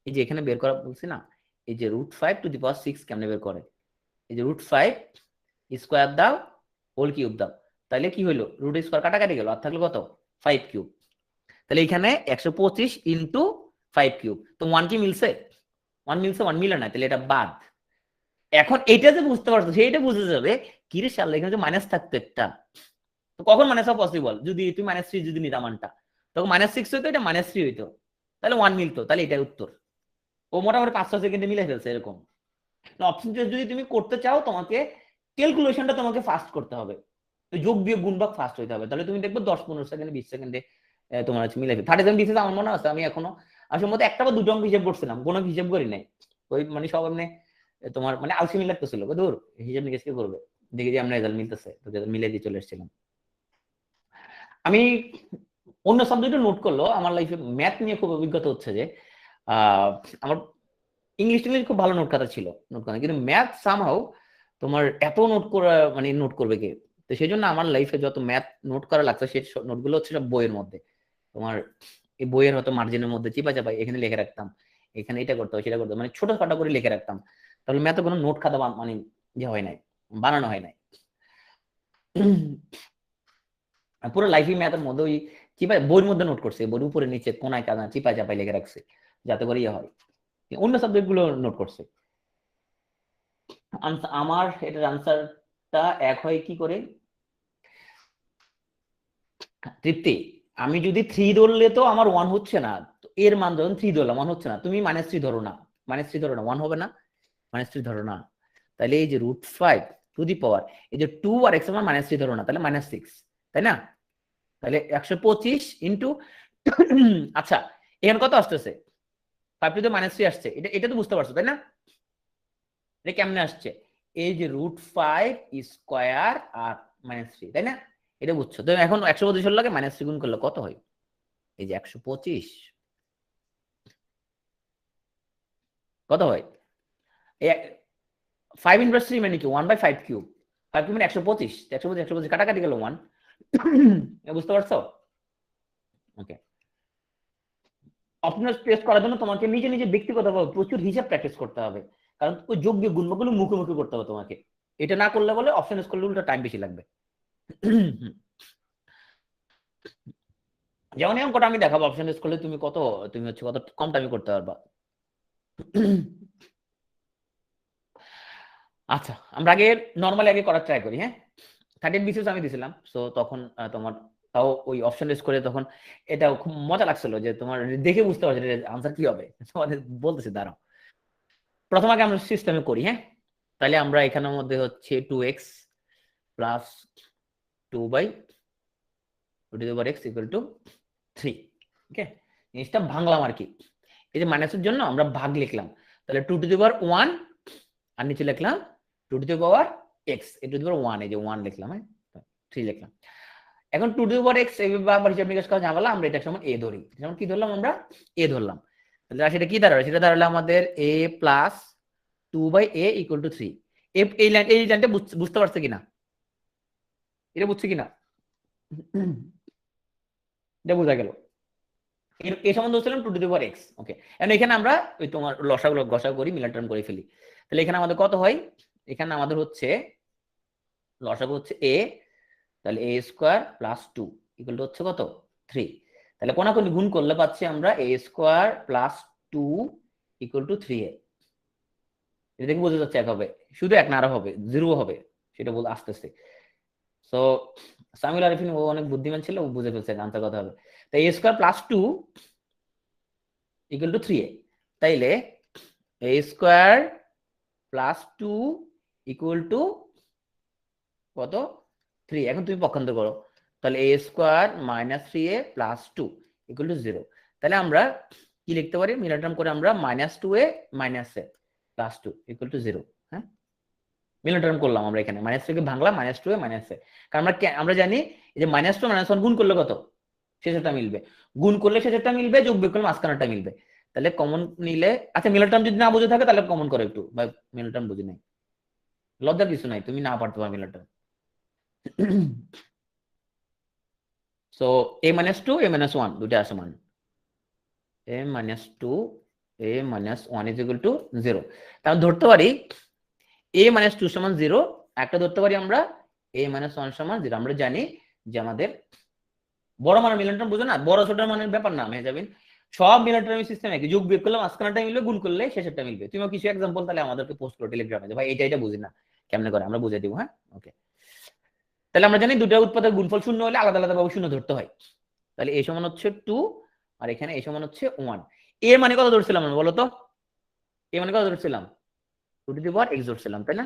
এই যে এখানে বের করা বলছি না, এই যে √5⁶ কেমনে বের করে? এই যে √5 স্কোয়ার দাও, হোল কিউব দাও, তাহলে কি হইলো? রুট স্কোয়ার কাটাকাটি গেল, আর থাকলো কত? 5 কিউব। তাহলে এখানে 125 ইন্টু 5 কিউব, তো 1 কি মিলছে? 1 মিলছে? 1 মিলে না, তাহলে এটা বাদ। এখন এটা যে বুঝতে পারছো সেইটা বুঝে যাবে কি রে শালা, এখানে যে মাইনাস থাকতো একটা, তো কখন মাইনাস হওয়া পসিবল? যদি তুমি -3 যদি নিতা মানটা, তখন -6 হইতো, এটা -3 হইতো, তাহলে 1 মিলতো, তাহলে এটাই উত্তর। ও মোটামুটি 5-6 সেকেন্ডে মিলে ফেলছে এরকম। অপশন চয়েস যদি তুমি করতে চাও তোমাকে ক্যালকুলেশনটা তোমাকে ফাস্ট করতে হবে, যোগ বিয়োগ গুণ ভাগ ফাস্ট হইতে হবে, তাহলে তুমি দেখবে 10-15 সেকেন্ডে 20 সেকেন্ডে তোমার হচ্ছে মিলে ফেলবে। 37 ডিসিস আমার মনে আছে আমি এখনো আসলে মধ্যে একটা বা দুটো অঙ্ক হিসাব করছিলাম, কোনো হিসাব করি নাই। ওই মানে সব এমনি তোমার মানে আলসেমি লাগতেছিল, দূর হিসাব নিকেশ কি করবে, দেখি যে আমরা রেজাল্ট মিলতেছে, তো রেজাল্ট মিলে দিয়ে চলে এসেছিলাম। আমি অন্য সাবজেক্টে নোট করলো আমার লাইফে ম্যাথ নিয়ে খুব অভিজ্ঞতা হচ্ছে যে আমার ইংলিশ টিংলিশ খুব ভালো নোট খাতা ছিল, নোট খাতা, কিন্তু ম্যাথ সামহাও তোমার এত নোট করা মানে নোট করবে কে, তো সেই জন্য আমার লাইফে যত ম্যাথ নোট করা লাগছে সেই নোটগুলো হচ্ছে সব বইয়ের মধ্যে, তোমার এই বইয়ের হয়তো মার্জিনের মধ্যে চিপা চাপা এখানে লিখে রাখতাম, এখানে এটা করতে হয় সেটা করতে হয়, মানে ছোটখাটো করে লিখে রাখতাম, তাহলে ম্যাথে কোনো নোট খাতা মানে যে হয় নাই, বানানো হয় নাই। পুরো লাইফই ম্যাথের মধ্যে ওই চিপা বইয়ের মধ্যে নোট করছে, বইয়ের উপরে নিচে কোনায় কানা চিপা চাপাই লিখে রাখছে যাতে করে ইয়ে হয়, অন্য সাবজেক্ট গুলো নোট করছে। আমার এটার আনসারটা এক হয় কি করে, তৃপ্তি আমি যদি 3 ধরলে তো আমার 1 হচ্ছে না, এর মান যখন 3 ধরলাম 1 হচ্ছে না, তুমি -3 ধরো না, -3 ধরো না 1 হবে না, -3 ধরো না, তাহলে এই যে √5 টু দি পাওয়ার এই যে 2 আর x এর মান -3 ধরো না, তাহলে -6, তাই না? তাহলে 125 ইন্টু আচ্ছা এখানে কত আসতেছে, 5 টু দি -3 আসছে, এটা এটা তো বুঝতে পারছো তাই না? এটা কেমনে আসছে, এই যে √5 স্কয়ার আর -3, তাই না? এটা বুঝছো তো, এখন 125 লাগে -3 গুণ করলে কত হয়, এই যে 125 কত হয়, 5 ইনভার্স 3 মানে কি 1/5 কিউব, 5 কিউব মানে 125, 125 125 কাটাকাটি গেল 1, বুঝতে পারছো? ওকে, অপশনাল টেস্ট করার জন্য তোমাকে নিজে নিজে ব্যক্তিগতভাবে প্রচুর হিসাব প্র্যাকটিস করতে হবে, কারণ ওই যোগ বিয়োগ গুণগুলো মুখোমুখি করতে হবে তোমাকে, এটা না করলে বলে অপশন করলে উল্টো টাইম বেশি লাগবে। যেমন এই অঙ্কটা আমি দেখাবো, অপশন করলে তুমি কত, তুমি হচ্ছে কত কম টাইমে করতে পারবা। আচ্ছা আমরা আগে নরমালি আগে করার ট্রাই করি, হ্যাঁ 13 বিসিএস আমি দিছিলাম, সো তখন তোমার তাও ওই অপশন লিস্ট করে তখন এটা খুব মজা লাগছিল যে তোমার দেখে বুঝতে পারছি আনসার কি হবে, তোমাদের বলতেছি দাঁড়াও। প্রথম আগে আমরা সিস্টেমে করি, হ্যাঁ তাহলে আমরা এখানের মধ্যে হচ্ছে 2x plus 2/x equal to 3, ওকে জিনিসটা ভাঙলাম আর কি, এই যে মাইনাসের জন্য আমরা ভাগ লিখলাম, তাহলে 2^1 আর নিচে লিখলাম 2^x, এই 2^1 এই যে 1 লিখলাম, হ্যাঁ 3 লিখলাম। এখন 2^x এইভাবে হিসাব নিকাশ করা ঝামেলা, আমরা এটা সমান a ধরি, যেমন কি ধরলাম আমরা a ধরলাম, তাহলে সেটা কি দাঁড়ালো, সেটা দাঁড়ালো আমাদের a plus 2/a equal to 3, এই লাইনটা বুঝতে পারছে কিনা, এটা বুঝছে কিনা, এটা বোঝা গেল, এ সমান ধরছিলাম 2^x, ওকে এখন এখানে আমরা ওই তোমার লসাগুলো গসা করি মিলান টার্ম করে ফেলি, তাহলে এখানে আমাদের কত হয়, এখানে আমাদের হচ্ছে লসাগু হচ্ছে a, তাহলে a square plus 2 equal to হচ্ছে কত 3, তাহলে কোনাকুনি গুণ করলে পাচ্ছি আমরা a square plus 2 equal to 3a, এটা দেখে বোঝা যাচ্ছে এক হবে, শুধু এক না আরো হবে, 0 হবে, সেটা বলে আসতেছে। সো সামিউল আরিফিন ও অনেক বুদ্ধিমান ছিল, ও বুঝে ফেলছে আনসার কথা হবে, তো a square plus 2 equal to 3a, তাইলে a square plus 2 equal to কত 3, এখন তুমি পক্ষান্তর করো, তাহলে a square minus 3a plus 2 equal to 0, তাহলে আমরা কি লিখতে পারি মিলান টার্ম করে আমরা -2a minus a plus 2 equal to 0, হ্যাঁ মিলান টার্ম করলাম আমরা এখানে -3 কে ভাঙলাম -2a মাইনাস a, কারণ আমরা জানি এই যে -2 -1 গুণ করলে কত শেষেরটা মিলবে, গুণ করলে শেষেরটা মিলবে, যোগ বিয়োগ করলে মাঝখানেরটা মিলবে, তাহলে কমন নিলে, আচ্ছা মিলান টার্ম যদি না বুঝে থাকে তাহলে কমন করো একটু, ভাই মিলান টার্ম বুঝি নাই, লজ্জার কিছু নাই, তুমি না পারতে পারো Milan term. So a-2 a-1 দুটো আছে মান, a-2 a-1 is equal to 0, তাহলে ধরতে পারি a-2 সমান 0, একটা ধরতে পারি আমরা a-1 সমান 0, আমরা জানি যে আমাদের বড় মানের মিলান টার্ম বুঝো না, বড় ছোট মানের ব্যাপার না হয়ে যাবেন, সব মিলান টার্ম সিস্টেম একই, যোগ বিয়োগ করলে মাঝখানেরটা মিলবে, গুণ করলে শেষেরটা মিলবে, তুমি কিছু এক্সাম্পল তাহলে আমাদেরকে পোস্ট করো টেলিগ্রামে যে ভাই এটা বুঝি না কেমনে করে, আমরা বুঝিয়ে দিব, হ্যাঁ ওকে। তাহলে আমরা জানি দুটো উৎপাদক গুণফল শূন্য হলে আলাদা আলাদা ভাবে শূন্য ধরতে হয়, তাহলে a সমান হচ্ছে 2 আর এখানে a সমান হচ্ছে 1, এর মানে কত ধরছিলাম আমরা বলো তো, এ মানে কত ধরছিলাম, 2 x ধরছিলাম, তাই না?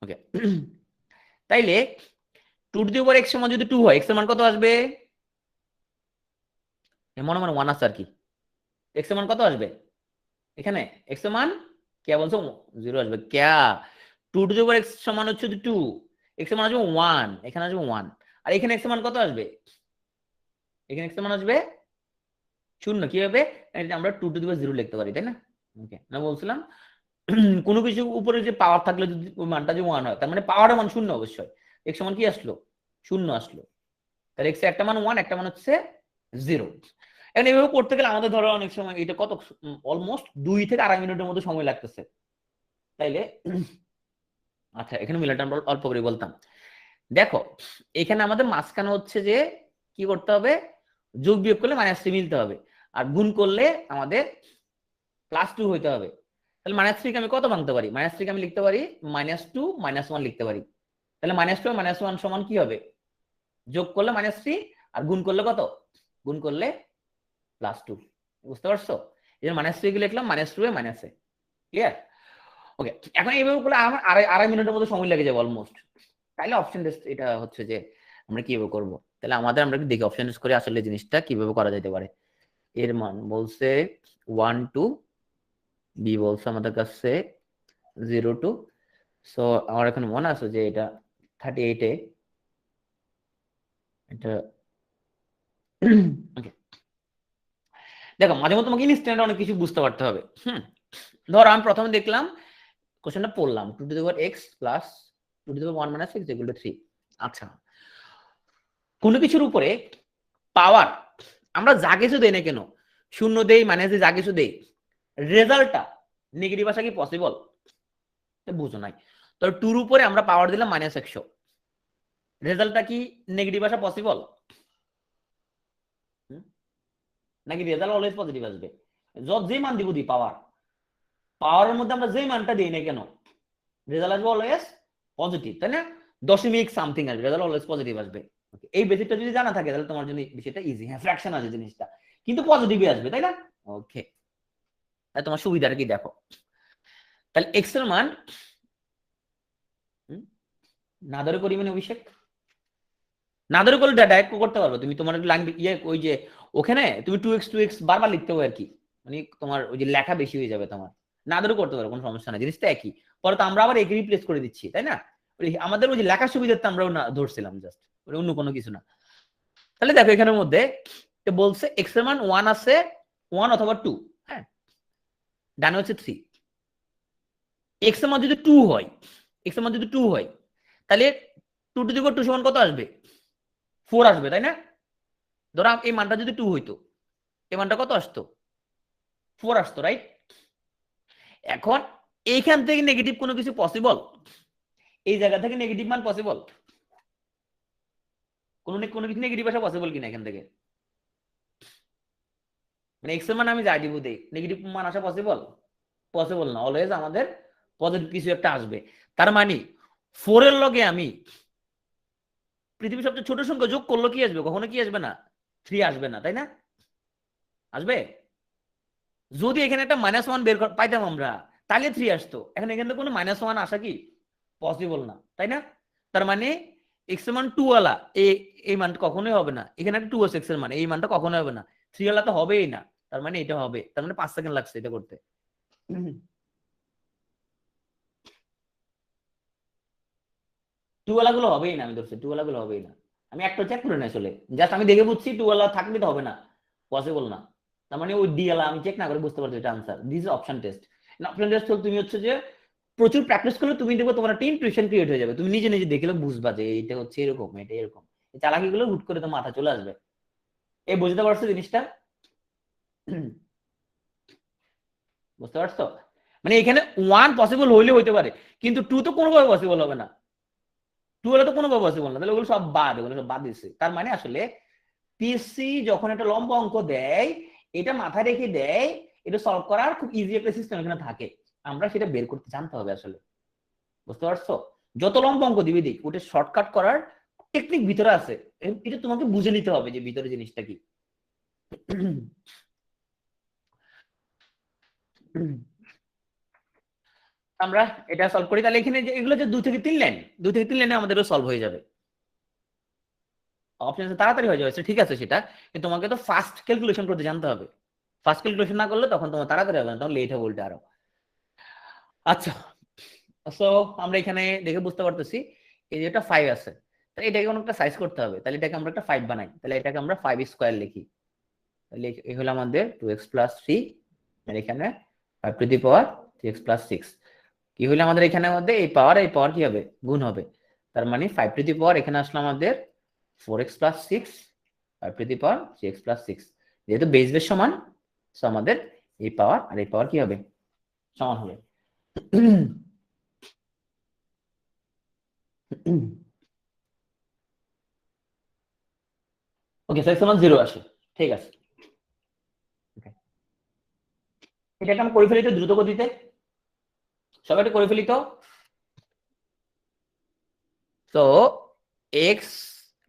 ওকে, তাইলে 2 x সমান যদি 2 হয়, x এর মান কত আসবে? মনে মনে 1 আছে আর কি। x এর মান কত আসবে এখানে? x এর মান কে বলছো 0 আসবে। ক্যা 2 x সমান হচ্ছে 2, x এর মান আসবে 1, এখানে আসবে 1, আর এখানে x এর মান কত আসবে? এখানে x এর মান আসবে 0। কি হবে? আমরা 2 0 লিখতে পারি, তাই না? ওকে, আমি বলছিলাম কোনো কিছু উপরে যে পাওয়ার থাকলে যদি ওই মানটা যে 1 হয়, তার মানে পাওয়ারের মান 0 অবশ্যই। x সমান কি আসলো? 0 আসলো। তাহলে x এর একটা মান 1, একটা মান হচ্ছে 0। এখন এইভাবে করতে গেলে আমাদের ধরো অনেক সময় এটা কত, অলমোস্ট 2 থেকে 2.5 মিনিটের মতো সময় লাগতেছে। তাইলে আচ্ছা, এখানে মিলাটা আমরা অল্প করে বলতাম। দেখো এখানে আমাদের মাঝখানে হচ্ছে যে কি করতে হবে, যোগ বিয়োগ করলে -3 মিলতে হবে, আর গুণ করলে আমাদের +2 হইতে হবে। তাহলে -3 কে আমি কত ভাঙতে পারি? -3 কে আমি লিখতে পারি -2 -1 লিখতে পারি। তাহলে -2 -1 সমান কি হবে? যোগ করলে -3 আর গুণ করলে কত? গুণ করলে +2। বুঝতে পারছো? এই -3 কে লিখলাম -2 এ -এ। ক্লিয়ার? ওকে, এখন এইভাবে করলে আমার আড়াই মিনিটের মতো সময় লেগে যাবে অলমোস্ট। তাইলে অপশন টেস্ট এটা হচ্ছে যে আমরা কিভাবে করব। তাহলে আমরা দেখি অপশন টেস্ট করে আসলে জিনিসটা কিভাবে করা যেতে পারে। এর মান বলছে 1 2, বি বলছে আমাদের কাছে 0 2। সো আমার এখন মনে আছে যে এটা 38 এ এটা ওকে। দেখো মাঝে মধ্যে তোমাকে ইনস্ট্যান্ট অনেক কিছু বুঝতে পারতে হবে। ধরো আমি প্রথমে দেখলাম, কোশ্চেনটা পড়লাম 2 x প্লাস 2 1 - x = 3। আচ্ছা, কোনো কিছুর উপরে পাওয়ার আমরা যা কিছু দেই না কেন, 0 দেই মাইনাস দেই, যা কিছু দেই, রেজাল্টটা নেগেটিভ আসা কি পসিবল? বুঝো নাই। তো 2 এর উপরে আমরা পাওয়ার দিলাম -100, রেজাল্টটা কি নেগেটিভ আসা পসিবল? নাকি রেজাল্ট অলওয়েজ পজিটিভ আসবে? যে মান দিব দিই পাওয়ারের মধ্যে আমরা যেই মানটা দিই না কেন, রেজাল্ট আসবে অলওয়েজ পজিটিভ, তাই না? দশমিক সামথিং আসবে, রেজাল্ট অলওয়েজ পজিটিভ আসবে। এই বেসিকটা যদি জানা থাকে তাহলে তোমার জন্য বিষয়টা ইজি। হ্যাঁ, ফ্র্যাকশন আছে জিনিসটা, কিন্তু পজিটিভই আসবে, তাই না? ওকে, তাহলে তোমার সুবিধাটা কি দেখো। তাহলে এক্স এর মান না ধরে করি মানে অভিষেক না ধরে করলে ডাইরেক্ট করতে পারবো তুমি। তোমার লাইন ইয়ে ওই যে ওখানে তুমি 2x বারবার লিখতে হবে আর কি, মানে তোমার ওই যে লেখা বেশি হয়ে যাবে তোমার। না ধরে করতে পারো, কোনো সমস্যা নাই, জিনিসটা একই। পরে তো আমরা আবার একে রিপ্লেস করে দিচ্ছি, তাই না? আমাদের ওই যে লেখার সুবিধাতে আমরাও না ধরছিলাম জাস্ট, অন্য কোনো কিছু না। তাহলে দেখো এখানের মধ্যে বলছে এক্স এর মান 1 আছে, 1 অথবা 2। হ্যাঁ, ডানে হচ্ছে 3। এক্স এর মান যদি 2 হয়, এক্স এর মান যদি 2 হয়, তাহলে 2 সমান কত আসবে? 4 আসবে, তাই না? ধরো এই মানটা যদি 2 হইতো, এই মানটা কত আসতো? 4 আসতো, রাইট? এখন এইখান থেকে নেগেটিভ কোনো কিছু পসিবল? এই জায়গা থেকে নেগেটিভ মান পসিবল? কোনো কিছু নেগেটিভ আসা পসিবল কিনা এখান থেকে? মানে এক্স এর মান আমি যাই দিব দেই, নেগেটিভ মান আসা পসিবল? পসিবল না, অলওয়েজ আমাদের পজিটিভ কিছু একটা আসবে। তার মানে 4 এর লগে আমি পৃথিবীর সবচেয়ে ছোট সংখ্যা যোগ করলে কি আসবে? কখনো কি আসবে না? 3 আসবে না, তাই না? আসবে? যদি এখানে একটা -1 বের পাইতাম আমরা, তাহলে 3 আসতো। এখন এখানে কোনো -1 আসা কি পসিবল না, তাই না? তার মানে এক্স এর মান 2 ওয়ালা এই মানটা কখনোই হবে না। এখানে একটা 2 আছে এক্স এর মান, এই মানটা কখনোই হবে না। 3 ওয়ালা তো হবেই না, তার মানে এটা হবে। তার মানে 5 সেকেন্ড লাগছে এটা করতে। 2 ওয়ালা গুলো হবেই না, আমি ধরছি 2 ওয়ালা গুলো হবেই না। আমি একটা চেক করে নাই আসলে, জাস্ট আমি দেখে বুঝছি 2 ওয়ালা থাকলে তো হবে না, পসিবল না। তার মানে ওই ডি ওয়ালা আমি চেক না করে বুঝতে পারছি এটা answer. This is option test. Option test হল তুমি হচ্ছে যে প্রচুর প্র্যাকটিস করলে তুমি দেখবে তোমার একটা ইনটুইশন ক্রিয়েট হয়ে যাবে, তুমি নিজে নিজে দেখলে বুঝবা যে এটা হচ্ছে এরকম, এটা এরকম। এই চালাকি গুলো হুট করে তো মাথা চলে আসবে। এই বুঝতে পারছো জিনিসটা? বুঝতে পারছো? মানে এখানে 1 পসিবল হইলে হইতে পারে, কিন্তু 2 তো কোনোভাবে পসিবল হবে না। 2 হলে তো কোনোভাবে পসিবল না, তাহলে ওগুলো সব বাদ, ওগুলো সব বাদ দিচ্ছে। তার মানে আসলে পিএসসি যখন একটা লম্বা অঙ্ক দেয়, এটা মাথায় রেখে দেয়, এটা সলভ করার খুব ইজি একটা সিস্টেম এখানে থাকে। আমরা সেটা বের করতে জানতে হবে আসলে। বুঝতে পারছো? যত লম্বা অঙ্ক দিবি দিক, ওটা শর্টকাট করার টেকনিক ভিতরে আছে। এটা তোমাকে বুঝে নিতে হবে যে ভিতরে জিনিসটা কি। আমরা এটা সলভ করি, তাহলে এখানে যে এগুলো যে 2 থেকে 3 লাইনে আমাদেরও সলভ হয়ে যাবে, অপশন তাড়াতাড়ি হয়ে যাবে, ঠিক আছে সেটা, কিন্তু তোমাকে তো ফাস্ট ক্যালকুলেশন করতে জানতে হবে। ফাস্ট ক্যালকুলেশন না করলে তখন তোমার তাড়াতাড়ি হবে না, তখন লেট হবে উল্টে আরো। আচ্ছা, সো আমরা এখানে দেখে বুঝতে পারতেছি এই যে এটা 5 আছে, তাহলে এটাকে কোনো একটা সাইজ করতে হবে, তাহলে এটাকে আমরা একটা 5 বানাই, তাহলে এটাকে আমরা 5 স্কয়ার লিখি, তাহলে এই হলো আমাদের 2x + 3, আর এখানে 5 টু দি পাওয়ার 3x + 6, কি হলো আমাদের এখানে মধ্যে এই পাওয়ার কি হবে, গুণ হবে, তার মানে 5 টু দি পাওয়ার এখানে আসলো আমাদের 4x + 6, 5 to the power 3x + 6, যেহেতু বেস বেস সমান, সো আমাদের এই পাওয়ার আর এই পাওয়ার কি হবে, সমান হবে। ওকে, সাইজ সমান 0 আসে, ঠিক আছে। এটাকে আমি করে ফেলি তো দ্রুত গতিতে, সবাই এটা করে ফেলি তো। তো x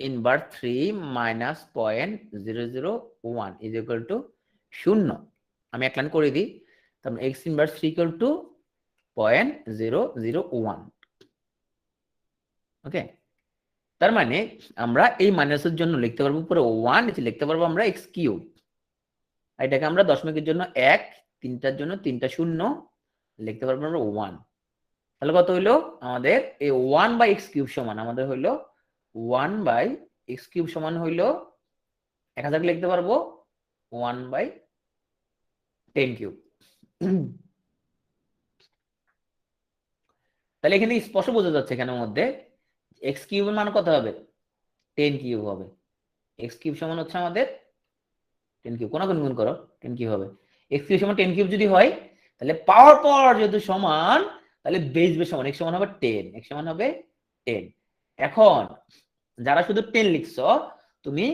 inverse 3 minus 0.001 is equal to 0, আমি এক লাইন করে দিই, তারপর x ইনভার্স 3 ইকুয়াল টু 0.001। ওকে, তার মানে আমরা এই মাইনাসের জন্য লিখতে পারবো পুরো 1, নিচে লিখতে পারবো আমরা x কিউব, এটাকে আমরা দশমিকের জন্য 1, তিনটার জন্য 3টা শূন্য, লিখতে পারবো আমরা 1, তাহলে কত হইলো আমাদের এই 1/x কিউব সমান আমাদের হইলো 1/x কিউব সমান হইলো 1000 লিখতে পারবো 1/10 কিউব। তাহলে এখানে স্পষ্ট বোঝা যাচ্ছে এখানের মধ্যে x কিউবের মান কত হবে, 10 কিউব হবে, x কিউব সমান হচ্ছে আমাদের 10 কিউব, কোন গুণ করো 10 কিউব হবে, x কিউব সমান 10 কিউব যদি হয়, তাহলে পাওয়ার যেহেতু সমান, তাহলে বেস বেস সমান, x সমান হবে 10, x সমান হবে 10। এখন যারা শুধু 10 লিখছো, তুমি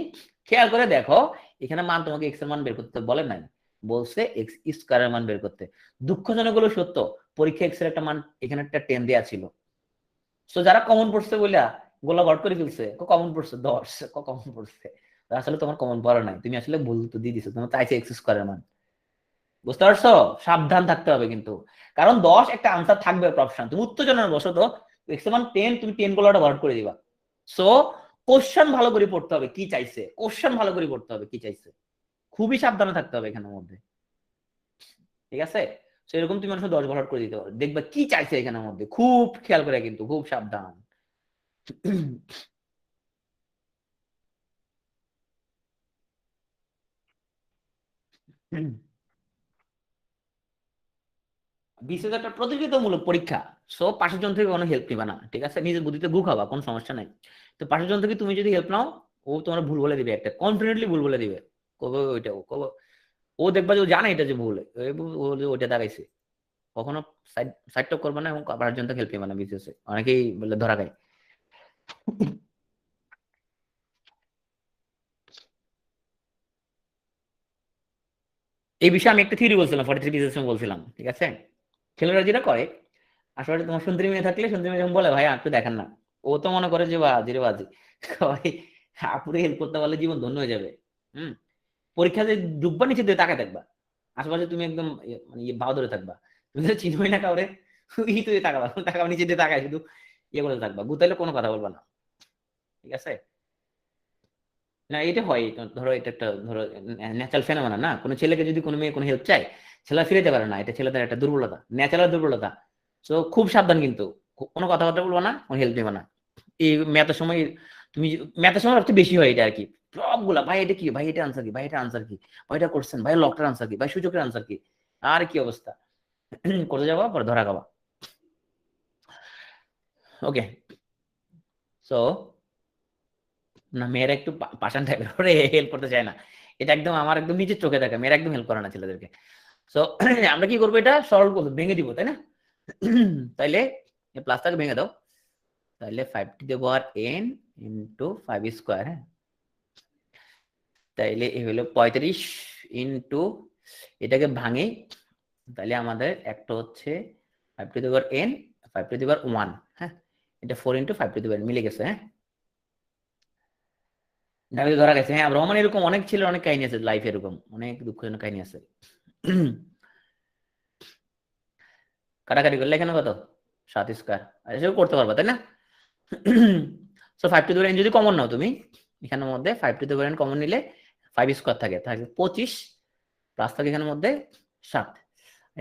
খেয়াল করে দেখো এখানে মান তোমাকে x এর মান বের করতে বলে নাই, বলছে x স্কয়ারের মান বের করতে। দুঃখজনক হলো সত্য, পরীক্ষা x এর একটা মান এখানে একটা 10 দেয়া ছিল, সো যারা কমন পড়ছে বইলা গোলা ভর করে ফেলছে, কমন পড়ছে 10, কমন পড়ছে, আসলে তোমার কমন পড়া নাই, তুমি আসলে ভুল তো দিয়ে দিছো, তোমার চাইছে x স্কয়ারের মান, বুঝতে পারছো? সাবধান থাকতে হবে কিন্তু, কারণ 10 একটা আনসার থাকবে অপশন, তুমি উত্তেজনার বশত x এর মান 10, তুমি 10 গোলাটা ভর করে দিবা। সো কোশ্চেন ভালো করে পড়তে হবে কি চাইছে, কোশ্চেন ভালো করে পড়তে হবে কি চাইছে, খুবই সাবধানে থাকতে হবে এখানের মধ্যে, ঠিক আছে? সেরকম তুমি মানুষ 10 ভরাট করে দিতে পারো, দেখবা কি চাইছে এখানের মধ্যে, খুব খেয়াল করে কিন্তু, খুব সাবধান। বিশেষ একটা প্রতিযোগিতামূলক পরীক্ষা, সো পাশের জন থেকে কোনো হেল্প নিবা না, ঠিক আছে? নিজের বুদ্ধিতে গু খাবা, কোনো সমস্যা নাই। তো পাশের জন থেকে তুমি যদি হেল্প নাও, ও তোমার ভুল বলে দিবে, একটা কনফিডেন্টলি ভুল বলে দিবে, কবে ওইটা কবে, ও দেখবা যে ও জানে এটা যে ভুল, ওইটা দাঁড়াইছে, কখনো সাইড সাইড টক করবে না, এবং পাশের জন থেকে হেল্প নিবা না, বিশেষে অনেকেই বলে ধরা খায়। এই বিষয়ে আমি একটা থিওরি বলছিলাম, 43 বিজনেস বলছিলাম, ঠিক আছে? ছেলেরা যেটা করে, আসলে তোমার সুন্দরী মেয়ে থাকলে সুন্দরী মেয়ে যখন বলে ভাই আপনি দেখেন না, ও তো মনে করে যে বাজি রে বাজি, ভাই আপুরে হেল্প করতে পারলে জীবন ধন্য হয়ে যাবে। হুম, পরীক্ষাতে ডুববা নিচে দিয়ে তাকায় থাকবা, আশেপাশে তুমি একদম মানে ভাও ধরে থাকবা, তুমি তো চিনবই না কাউরে, ই তুই তাকাবা তাকাবা নিচে দিয়ে তাকায় শুধু ইয়ে করে থাকবা, গুতাইলে কোনো কথা বলবা না, ঠিক আছে? না এটা হয়, ধরো এটা একটা ধরো ন্যাচারাল ফেনোমেনা না, কোনো ছেলেকে যদি কোনো মেয়ে কোনো হেল্প চায়, ছেলে ফিরে পারে না, এটা ছেলেদের একটা দুর্বলতা, ন্যাচারাল দুর্বলতা। তো খুব সাবধান কিন্তু, কোনো কথাবার্তা বলবো না, কোনো হেল্প নেবে না। এই ম্যাথের সময় তুমি, ম্যাথের সময় সবচেয়ে বেশি হয় এটা আর কি, সবগুলা ভাই এটা কি, ভাই এটা আনসার কি, ভাই এটা আনসার কি, ভাই এটা করছেন, ভাই লকটার আনসার কি, ভাই সূচকের আনসার কি, আর কি অবস্থা, করতে যাবো পরে ধরা খাবা। ওকে, সো না মেয়েরা একটু পাষাণ টাইপের, ওরে হেল্প করতে চায় না, এটা একদম আমার একদম নিজের চোখে দেখা, মেয়েরা একদম হেল্প করে না ছেলেদেরকে। সো আমরা কি করবো, এটা সরল করবো, ভেঙে দিব, তাই না? তাইলে প্লাসটাকে ভেঙে দাও, তাহলে 5 to the power n into 5 square, হ্যাঁ, তাইলে এ হলো 35 ইন্টু, এটাকে ভাঙে, তাহলে আমাদের একটা হচ্ছে 5 to the power n, 5 to the power 1, হ্যাঁ, এটা 4 ইন্টু 5 টু দি পাওয়ার, মিলে গেছে, হ্যাঁ, ডাবিতে ধরা গেছে, হ্যাঁ। রহমান এরকম অনেক ছেলের অনেক কাহিনী আছে লাইফে, এরকম অনেক দুঃখজনক কাহিনী আছে। কাটাকাটি করলে এখানে কত 7 স্কয়ার, এসব করতে পারবা তাই না? So 5 to the power n যদি কমন নাও তুমি এখানের মধ্যে 5 to the power n common নিলে 5 স্কয়ার থাকে 25 প্লাস থাকে এখানের মধ্যে 7,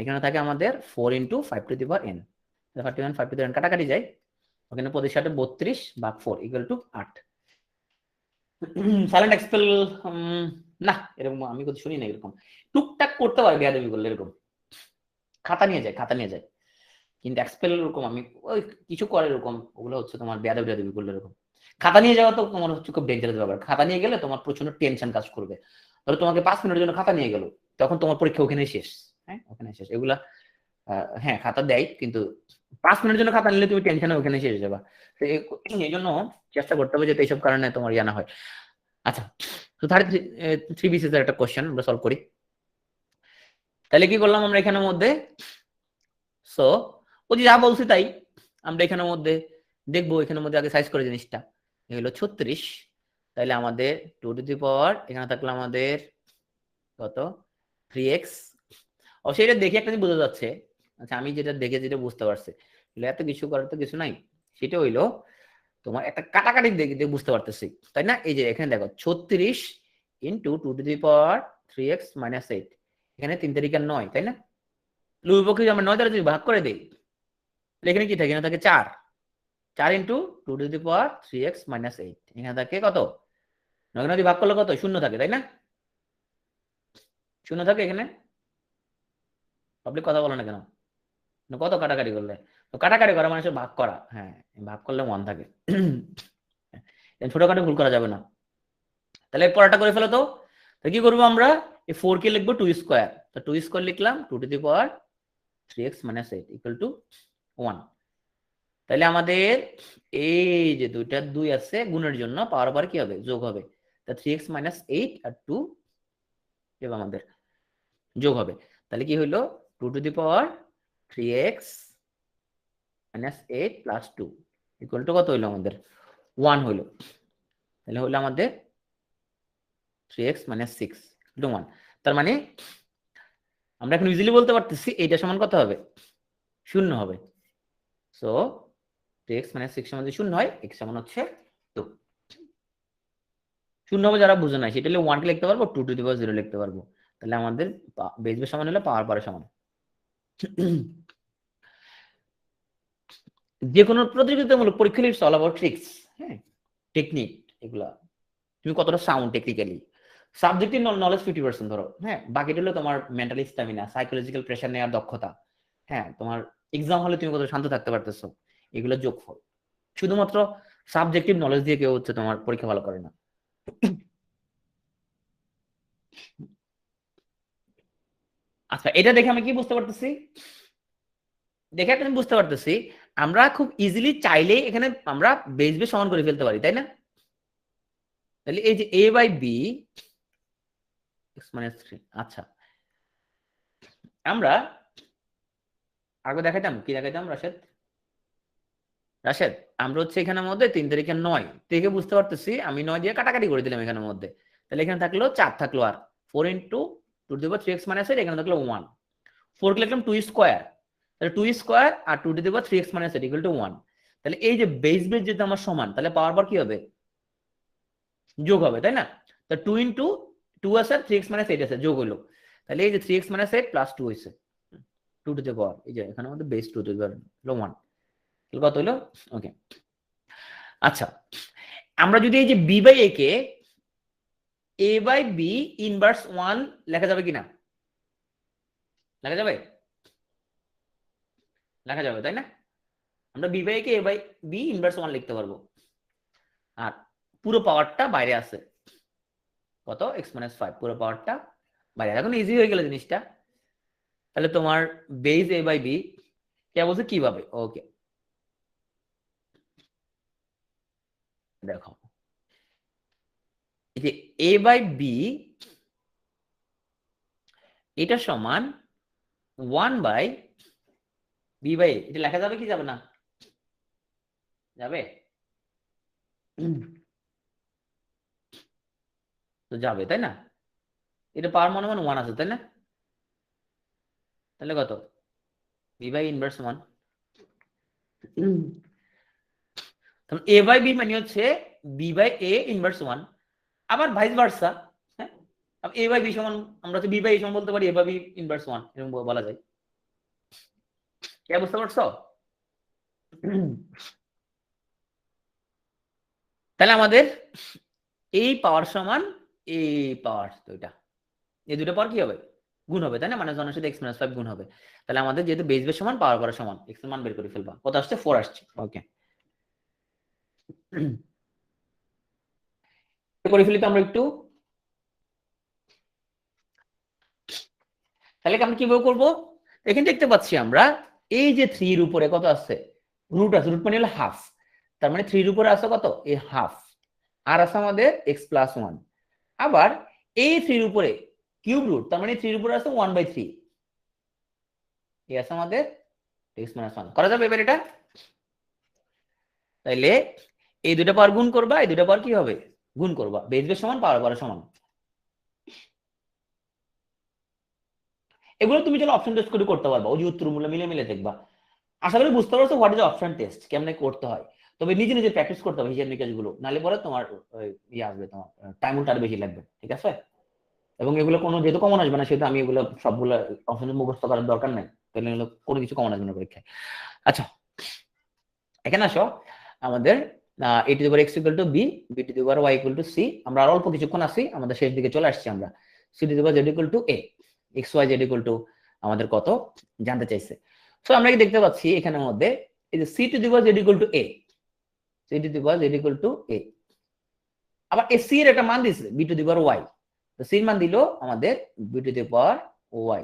এখানে থাকে আমাদের 4 into 5 to the power n, 31 5 to the power n কাটাকাটি যায়, ওখানে 25 7 32 ভাগ 4 ইকুয়াল টু 8। সাইলেন্ট এক্সপেল না, এরকম আমি কথা শুনি না, এরকম টুকটাক করতে পারে বেয়াদবি করলে, এরকম খাতা নিয়ে যায়, খাতা নিয়ে যায়, কিন্তু এক্সপেল এরকম আমি ওই কিছু করে এরকম, ওগুলো হচ্ছে তোমার বেয়াদবি বেয়াদবি করলে এরকম। খাতা নিয়ে যাওয়া তো তোমার হচ্ছে খুব ডেঞ্জারাস ব্যাপার, খাতা নিয়ে গেলে তোমার প্রচন্ড টেনশন কাজ করবে। ধরো তোমাকে 5 মিনিটের জন্য খাতা নিয়ে গেল, তখন তোমার পরীক্ষা ওখানে শেষ। হ্যাঁ ওখানে শেষ এগুলা। হ্যাঁ খাতা দেয়, কিন্তু 5 মিনিটের জন্য খাতা নিলে তুমি টেনশনে ওখানে শেষ হয়ে যাবা। তো এই জন্য চেষ্টা করতে হবে যাতে এইসব কারণে তোমার ইয়া না হয়। আচ্ছা, তো 3 বিসিএস এর একটা কোশ্চেন আমরা সলভ করি। তাহলে কি করলাম আমরা এখানের মধ্যে, সো ও যা বলছি তাই আমরা এখানের মধ্যে দেখবো, এখানের মধ্যে আগে সাইজ করে জিনিসটা এই হলো 36, তাহলে আমাদের 2 টু দি পাওয়ার এখানে থাকলো আমাদের কত 3x, অবশ্যই এটা দেখে একটা জিনিস বোঝা যাচ্ছে। আচ্ছা আমি যেটা দেখে যেটা বুঝতে পারছি, এত কিছু করার তো কিছু নাই, সেটা হইলো তোমার একটা কাটাকাটি দেখে বুঝতে পারতেছি তাই না? এই যে এখানে দেখো 36 into 2 to the power 3x minus 8, এখানে 3 তারিখে 9 তাই না? লুবিপক্ষে আমরা 9 দ্বারা যদি ভাগ করে দিই এখানে কি থাকে, এখানে থাকে 4, 4 into 2 to the power 3x minus 8, এখানে থাকে কত 9 যদি ভাগ করলে কত শূন্য থাকে তাই না? শূন্য থাকে এখানে, পাবলিক কথা বলো না কেন, কত কাটাকাটি করলে, তো কাটাকাটি করা মানে ভাগ করা, হ্যাঁ ভাগ করলে 1 থাকে। ছোটখাটো ভুল করা যাবে না। তাহলে পড়াটা করে ফেলো তো, কি করবো আমরা এই 4 কে লিখবো 2 স্কয়ার, তো 2 স্কয়ার লিখলাম 2 to the power 3x minus 8 equal to 1। তাহলে আমাদের এই যে দুইটা 2 আছে গুণের জন্য পাওয়ার পর কি হবে যোগ হবে, তা 3x মাইনাস 8 আর 2 এবার আমাদের যোগ হবে, তাহলে কি হইলো 2 to the power 3x minus 8 plus 2 equal to কত হইলো আমাদের 1 হইলো, তাহলে হইলো আমাদের 3x মাইনাস 6 ইকুয়াল টু 1। তার মানে আমরা এখন ইজিলি বলতে পারতেছি এইটা সমান কত হবে, শূন্য হবে। সো 3x মাইনাস 6 সমান যদি শূন্য হয় x সমান হচ্ছে 2। শূন্য হবে যারা বুঝে নাই সেটা হলে 1 কে লিখতে পারবো, 2 টু দি পাওয়ার 0 লিখতে পারবো, তাহলে আমাদের বেস বেস সমান হলে পাওয়ার পাওয়ার সমান। যে কোনো প্রতিযোগিতামূলক পরীক্ষা লিখছে অল অ্যাবাউট ট্রিক্স, হ্যাঁ টেকনিক, এগুলা তুমি কতটা সাউন্ড টেকনিক্যালি, সাবজেক্টিভ নলেজ 50% ধরো, হ্যাঁ বাকিটা হলো তোমার মেন্টাল স্ট্যামিনা, সাইকোলজিক্যাল প্রেশার নেওয়ার দক্ষতা, হ্যাঁ তোমার এক্সাম হলে তুমি কত শান্ত থাকতে পারতেছো, এগুলো যোগফল। শুধুমাত্র সাবজেক্টিভ নলেজ দিয়ে কেউ হচ্ছে তোমার পরীক্ষা ভালো করে না। আচ্ছা এটা দেখে আমি কি বুঝতে পারতেছি, দেখে একটা বুঝতে পারতেছি আমরা খুব ইজিলি চাইলে এখানে আমরা বেস বেস সমান করে ফেলতে পারি তাই না? তাহলে এই যে a by B x minus 3, আচ্ছা আমরা আগে দেখাইতাম কি দেখাইতাম রাশেদ, রাশেদ আমরা হচ্ছে এখানের মধ্যে 3 তারিখে 9 থেকে বুঝতে পারতেছি আমি 9 দিয়ে কাটাকাটি করে দিলাম এখানের মধ্যে, তাহলে এখানে থাকলো 4 থাকলো আর 4 into 2 to the power 3x minus 8, এখানে থাকলো 1, 4 কে লিখলাম 2 স্কয়ার, তাহলে 2 স্কয়ার আর 2 to the power 3x minus 8 equal to 1, তাহলে এই যে বেস বেস যেটা আমার সমান তাহলে পাওয়ার পর কি হবে যোগ হবে তাই না? তো 2 ইন্টু 2 আছে 3x মাইনাস 8 আছে যোগ হলো, তাহলে এই যে 3x মাইনাস 8 প্লাস 2 হইছে 2 টু দি পাওয়ার, এই যে এখানে আমাদের বেস 2 টু দি পাওয়ার হলো 1, তাহলে কত হলো ওকে। আচ্ছা আমরা যদি এই যে b বাই a কে a বাই b ইনভার্স 1 লেখা যাবে কিনা, লেখা যাবে, লেখা যাবে তাই না? আমরা b বাই a কে a বাই b ইনভার্স 1 লিখতে পারবো, আর পুরো পাওয়ারটা বাইরে আছে কত x মাইনাস 5, পুরো পাওয়ারটা বাইরে, এখন ইজি হয়ে গেল জিনিসটা। তাহলে তোমার বেস a বাই b কে বলছে কিভাবে, ওকে দেখো এই যে a বাই b এটা সমান 1 বাই b বাই a, এটা লেখা যাবে কি যাবে না, যাবে তো যাবে তাই না, এটা পাওয়ার মনে 1 আছে তাই না, তাহলে কত B by inverse 1, A by B মানে হচ্ছে বি বাই এ ইনভার্স 1, আবার ভাইস ভার্সা। হ্যাঁ, এ বাই বি সমান, আমরা তো বি বাই এ সমান বলতে পারি এ বাই বি ইনভার্স 1, এরকম বলা যায়। কে বুঝতে পারছো? তাহলে আমাদের এই পাওয়ার সমান এই পাওয়ার, দুইটা এই দুটো পাওয়ার কি হবে? গুণ হবে, তাই না? মানে জনের সাথে x-5 গুণ হবে। তাহলে আমাদের যেহেতু বেস বেস সমান পাওয়ার করা সমান, x এর মান বের করে ফেলবা। কত আসছে? 4 আসছে। ওকে, করে ফেলি তো আমরা একটু। তাহলে আমরা কিভাবে করবো? এখানে দেখতে পাচ্ছি আমরা এই যে 3 এর উপরে কত আছে? রুট আছে, রুট মানে হলো হাফ। তার মানে 3 এর উপরে আছে কত? এই হাফ। আর আছে আমাদের x+1। আবার এই 3 এর উপরে কিউব রুট, তার মানে 3 এর উপরে আছে 1/3। এই আছে আমাদের x-1। করা যাবে এবার এটা? তাইলে এই দুটো পাওয়ার গুণ করবা, এই দুটো পাওয়ার কি হবে? গুণ করবা। বেস বেস সমান পাওয়ার পাওয়ার সমান। এগুলো তুমি চলো অপশন টেস্ট করে করতে পারবা, ওই যে উত্তরগুলো মিলে মিলে দেখবা। আশা করি বুঝতে পারছো হোয়াট ইজ অপশন টেস্ট, কেমনে করতে হয়। তবে নিজে নিজে প্র্যাকটিস করতে হবে হিসাব নিকাশ গুলো, নাহলে পরে তোমার ইয়ে আসবে, তোমার টাইম আরো বেশি লাগবে। ঠিক আছে? এবং এগুলো কোনো যেহেতু কমন আসবে না, সেহেতু আমি এগুলো সবগুলো অপশনে মুখস্থ করার দরকার নাই, তাহলে এগুলো কোনো কিছু কমন আসবে না পরীক্ষায়। আচ্ছা, এখানে আসো। আমাদের a to the power x equal to b, b to the power y equal to c। আমরা আর অল্প কিছুক্ষণ আছি, আমাদের শেষ দিকে চলে আসছি আমরা। c to the power z equal to a, x y z equal to আমাদের কত জানতে চাইছে। সো আমরা কি দেখতে পাচ্ছি এখানের মধ্যে এই যে c to the power z equal to a, c to the power z equal to a, আবার এই c এর একটা মান দিয়েছে b to the power y। তো c এর মান দিল আমাদের b to the power y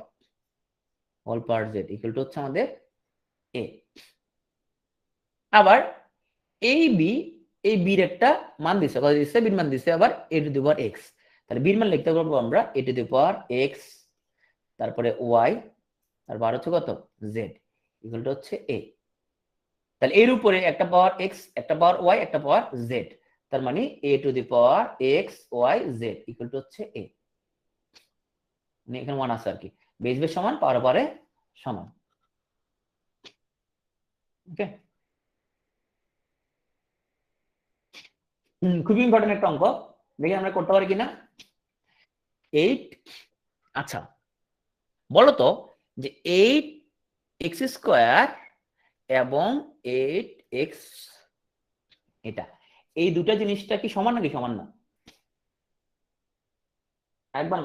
all power z equal to হচ্ছে আমাদের a। আবার এই বি, এই বির একটা মান দিচ্ছে, কত দিচ্ছে? বির মান দিচ্ছে আবার a to the power x। তাহলে বির মান লিখতে পারবো আমরা a to the power x, তারপরে y, তারপর হচ্ছে কত? z ইকুয়াল টু হচ্ছে a। তাহলে এর উপরে একটা পাওয়ার x, একটা পাওয়ার y, একটা পাওয়ার z, তার মানে a to the power x y z equal to হচ্ছে a। মানে এখানে 1 আছে আর কি। বেস বেস সমান পাওয়ার পাওয়ারে সমান। ওকে, খুবই ইম্পর্টেন্ট একটা অঙ্ক, দেখি আমরা করতে পারি কিনা। 8, আচ্ছা বলতো যে 8x² এবং 8x, এটা এই দুটা জিনিসটা কি সমান নাকি সমান না? একবার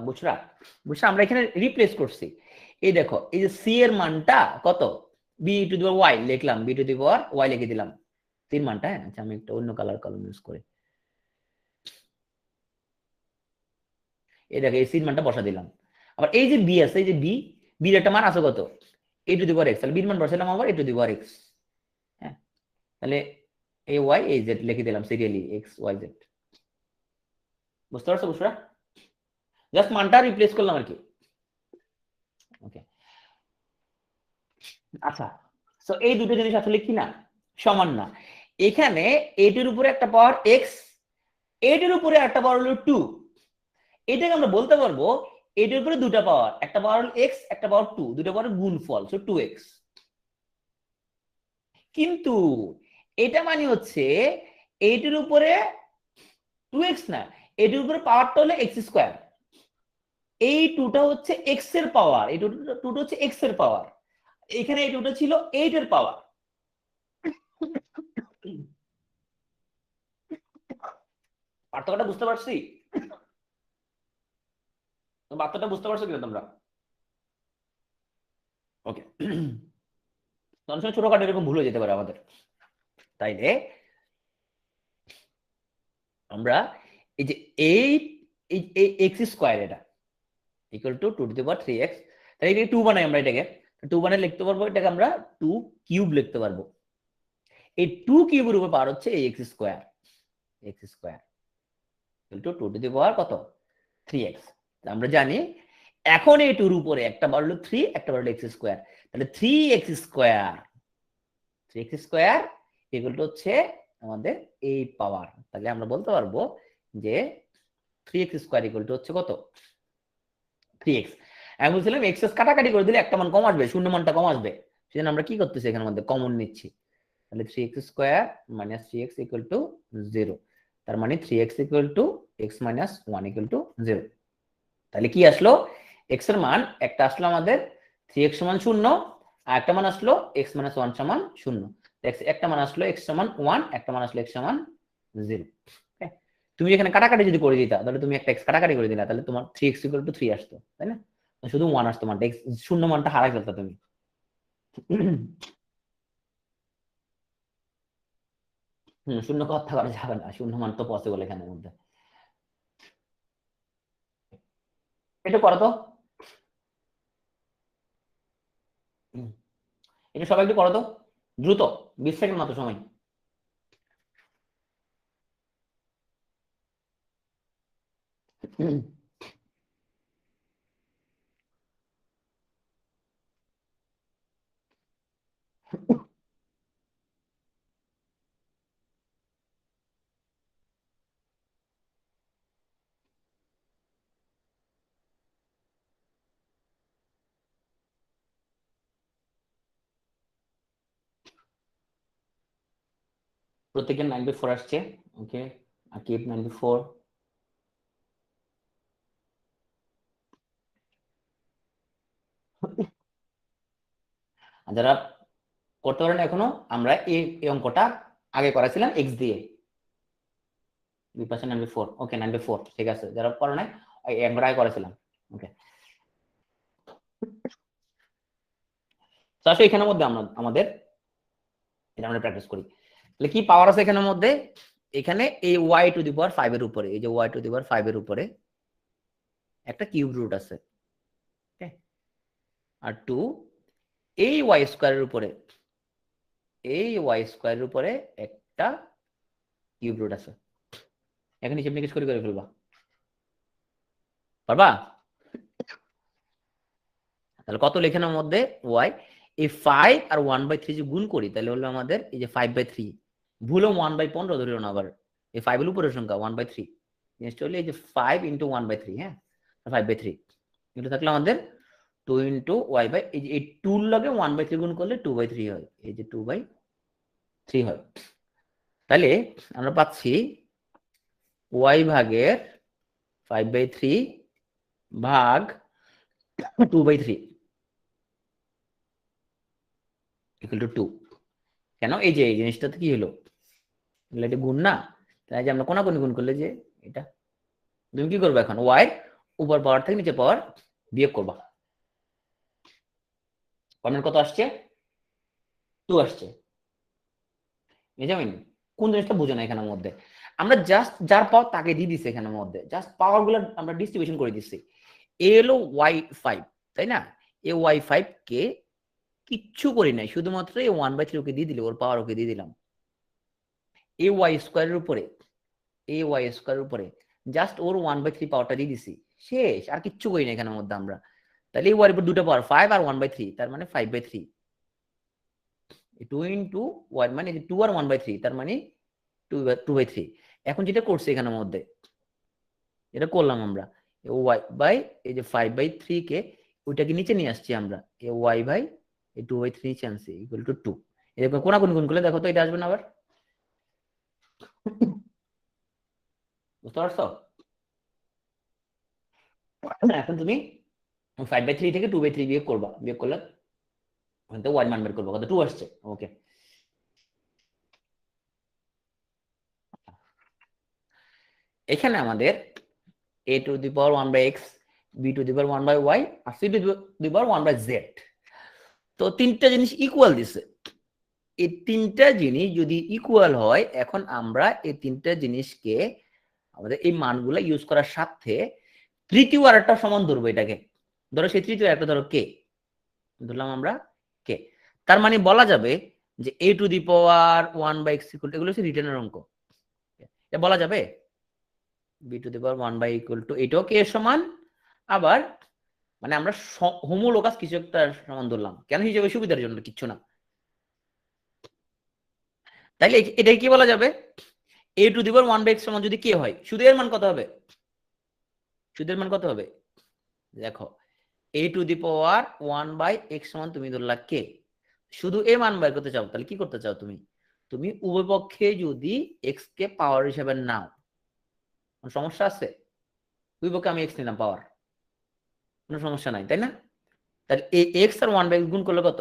বুঝরা, বুঝরা আমরা এখানে রিপ্লেস করছি। এই দেখো, এই যে সি এর মানটা কত? B to the power Y লিখলাম, B to the power Y লিখে দিলাম তিন মানটা। হ্যাঁ, আচ্ছা আমি একটা অন্য কালার কলম ইউজ করি। এই দেখো এই সির মানটা বসা দিলাম। আবার এই যে বি আছে, এই যে বি, বির একটা মান আছে কত? এ টু দি পাওয়ার এক্স। তাহলে বির মান বসালাম আবার এ টু দি পাওয়ার এক্স। হ্যাঁ, তাহলে এই ওয়াই এই জেড লিখে দিলাম সিরিয়ালি এক্স ওয়াই জেড। বুঝতে পারছো বুঝরা? জাস্ট মানটা রিপ্লেস করলাম আর কি। ওকে, আচ্ছা সো এই দুটো জিনিস আসলে কি না? সমান না। এখানে এটির উপরে একটা পাওয়ার এক্স, এটির উপরে একটা পাওয়ার হলো 2। এটাকে আমরা বলতে পারবো এটির উপরে দুটা পাওয়ার, একটা পাওয়ার হলো এক্স, একটা পাওয়ার 2, দুটো পাওয়ার গুণফল, সো 2x। কিন্তু এটা মানে হচ্ছে এটির উপরে 2x না, এটির উপরে পাওয়ারটা হলো x²। এই 2টা হচ্ছে x এর পাওয়ার, এই 2টা হচ্ছে x এর পাওয়ার। এখানে এই 2টা ছিল 8 এর পাওয়ার। পার্থক্যটা বুঝতে পারছি? বার্তাটা বুঝতে পারছো কিনা তোমরা? ওকে, অনেক সময় ছোটখাটো এরকম ভুল হয়ে যেতে পারে আমাদের। তাইলে আমরা এই যে এই x², এটা equal to 2 to the power 3x। তাহলে এটাকে 2 বানাই আমরা, এটাকে 2 বানাই লিখতে পারবো, এটাকে আমরা 2 কিউব লিখতে পারবো। এই 2 কিউবের উপর পাওয়ার হচ্ছে এই x² equal to 2 to the power কত? 3x। আমরা জানি এখন এই 2 এর উপরে একটা বার হলো 3, একটা বার হলো x²। তাহলে 3x² ইকুয়াল টু হচ্ছে আমাদের এই পাওয়ার। তাহলে আমরা বলতে পারবো যে 3x² ইকুয়াল টু হচ্ছে কত? 3x। আমি বলছিলাম এক্স কাটাকাটি করে দিলে একটা মান কম আসবে, শূন্য মানটা কম আসবে, সেজন্য আমরা কি করতেছি এখানের মধ্যে কমন নিচ্ছি। তাহলে 3x square minus 3x equal to 0, তার মানে 3x equal to x minus 1 equal to 0। তাহলে কি আসলো, x এর মান একটা আসলো আমাদের 3x সমান 0, আর একটা মান আসলো x মাইনাস 1 সমান 0। একটা মান আসলো x সমান 1, একটা মান আসলো x সমান 0। তুমি এখানে কাটাকাটি যদি করে দিতা তাহলে তুমি একটা x কাটাকাটি করে দিলা, তাহলে তোমার 3x ইকুয়াল টু 3 আসতো, তাই না? শুধু 1 আসতো, মানটা x শূন্য মানটা হারাই ফেলতা তুমি। শূন্য কথা করা যাবে না, শূন্য মান তো পসিবল এখানের মধ্যে। এটা করো তো, এটা সবাই একটু করো তো দ্রুত, 20 সেকেন্ড মাত্র সময়। প্রত্যেকের 94 আসছে, ওকে। আকিব 94। যারা করতে পারেন এখনো, আমরা এই অঙ্কটা আগে করেছিলাম এক্স দিয়ে, বিপাশা 94, ওকে 94, ঠিক আছে। যারা পারো নাই আমরা আগে করেছিলাম, ওকে। তো আসলে এখানের মধ্যে আমরা আমাদের এটা আমরা প্র্যাকটিস করি। তাহলে কি পাওয়ার আছে এখানের মধ্যে, এখানে এই ওয়াই টু দি পাওয়ার 5 এর উপরে, এই যে ওয়াই টু দি পাওয়ার 5 এর উপরে একটা কিউব রুট আছে, ওকে। আর 2 এই ওয়াই স্কয়ারের উপরে, এই ওয়াই স্কয়ারের উপরে একটা কিউব রুট আছে। এখন হিসেব নিকেশ করে ফেলবা, পারবা? তাহলে কত লেখানোর মধ্যে ওয়াই, এই 5 আর 1/3 যে গুণ করি তাহলে হলো আমাদের এই যে 5/3, ভুলও 1/15 ধরিও না আবার, এই 5 এর উপরের সংখ্যা 1/3, জিনিসটা হলো এই যে 5 ইন্টু 1/3, হ্যাঁ 5/3, এটা থাকলে আমাদের 2 ইন্টু ওয়াই বাই, এই যে এই 2 এর লগে 1/3 গুণ করলে 2/3 হয়, এই যে 2/3 হয়। তাহলে আমরা পাচ্ছি ওয়াই ভাগের 5/3 ভাগ 2/3 ইকুয়াল টু 2। কেন, এই যে এই জিনিসটাতে কি হলো, এটা গুণ না, তাই যে আমরা কোনাকুনি গুণ করলে যে এটা, তুমি কি করবে এখন ওয়াই উপর পাওয়ার থেকে নিচে পাওয়ার বিয়োগ করবা। কমেন্ট কত আসছে, 2 আসছে। বুঝাবেন কোন জিনিসটা বুঝে না এখানের মধ্যে, আমরা জাস্ট যার পাওয়ার তাকে দিয়ে দিচ্ছি, এখানের মধ্যে জাস্ট পাওয়ার গুলো আমরা ডিস্ট্রিবিউশন করে দিচ্ছি। এ হলো y5, তাই না? এ y5 কে কিচ্ছু করি নাই, শুধুমাত্র এই 1/3 ওকে দিয়ে দিলে, ওর পাওয়ার ওকে দিয়ে দিলাম। এ ওয়াই স্কোয়ারের উপরে, এ ওয়াই স্কোয়ারের উপরে জাস্ট ওর 1/3 পাওয়ারটা দিয়ে দিছি, শেষ, আর কিচ্ছু করি না এখানের মধ্যে আমরা। তাহলে এই ওয়ার উপর দুটো পাওয়ার 5 আর 1/3, তার মানে 5/3, 2 ইন্টু ওয়াই মানে 2 আর 1/3, তার মানে 2/3। এখন যেটা করছে এখানের মধ্যে, এটা করলাম আমরা ওয়াই বাই এই যে 5/3 কে ওইটাকে নিচে নিয়ে আসছি আমরা, এ ওয়াই বাই এই 2/3 নিচে আনছি ইকুয়াল টু 2। এরকম কোন গুণ করলে দেখো তো এটা আসবে না আবার, বুঝতে পারছো? এখন তুমি 5/3 থেকে 2/3 বিয়োগ করবা, বিয়োগ করলে ওয়াই মান বের করবো, কত 2 আসছে, ওকে। এখানে আমাদের a to the power 1/x, b to the power 1/y আর c to the power 1/z, তো তিনটা জিনিস ইকুয়াল দিছে। এই তিনটা জিনিস যদি ইকুয়াল হয়, এখন আমরা এই তিনটা জিনিসকে আমাদের এই মানগুলো ইউজ করার সাথে তৃতীয় আর একটা সমান ধরবো, এটাকে ধরো সেই তৃতীয় একটা ধরো কে, ধরলাম আমরা কে। তার মানে বলা যাবে যে a to the power 1/x equal, এগুলো হচ্ছে রিটার্নের অঙ্ক, এটা বলা যাবে b to the power 1 by equal to, এটাও কে এর সমান। আবার মানে আমরা হোমোলোগাস কিছু একটা সমান ধরলাম, কেন হিসেবে সুবিধার জন্য, কিচ্ছু না। তাইলে এটাই কি বলা যাবে, a to the power 1/x সমান যদি কে হয়, সুদের মান কত হবে, সুদের মান কত হবে, দেখো a to the power 1/x সমান তুমি ধরলা কে, শুধু এ মান বের করতে চাও, তাহলে কি করতে চাও তুমি? তুমি উভয় পক্ষে যদি x কে পাওয়ার হিসেবে নাও, কোনো সমস্যা আছে? উভয় পক্ষে আমি x নিলাম পাওয়ার, কোনো সমস্যা নাই, তাই না? তাহলে এই x আর 1/x গুণ করলে কত?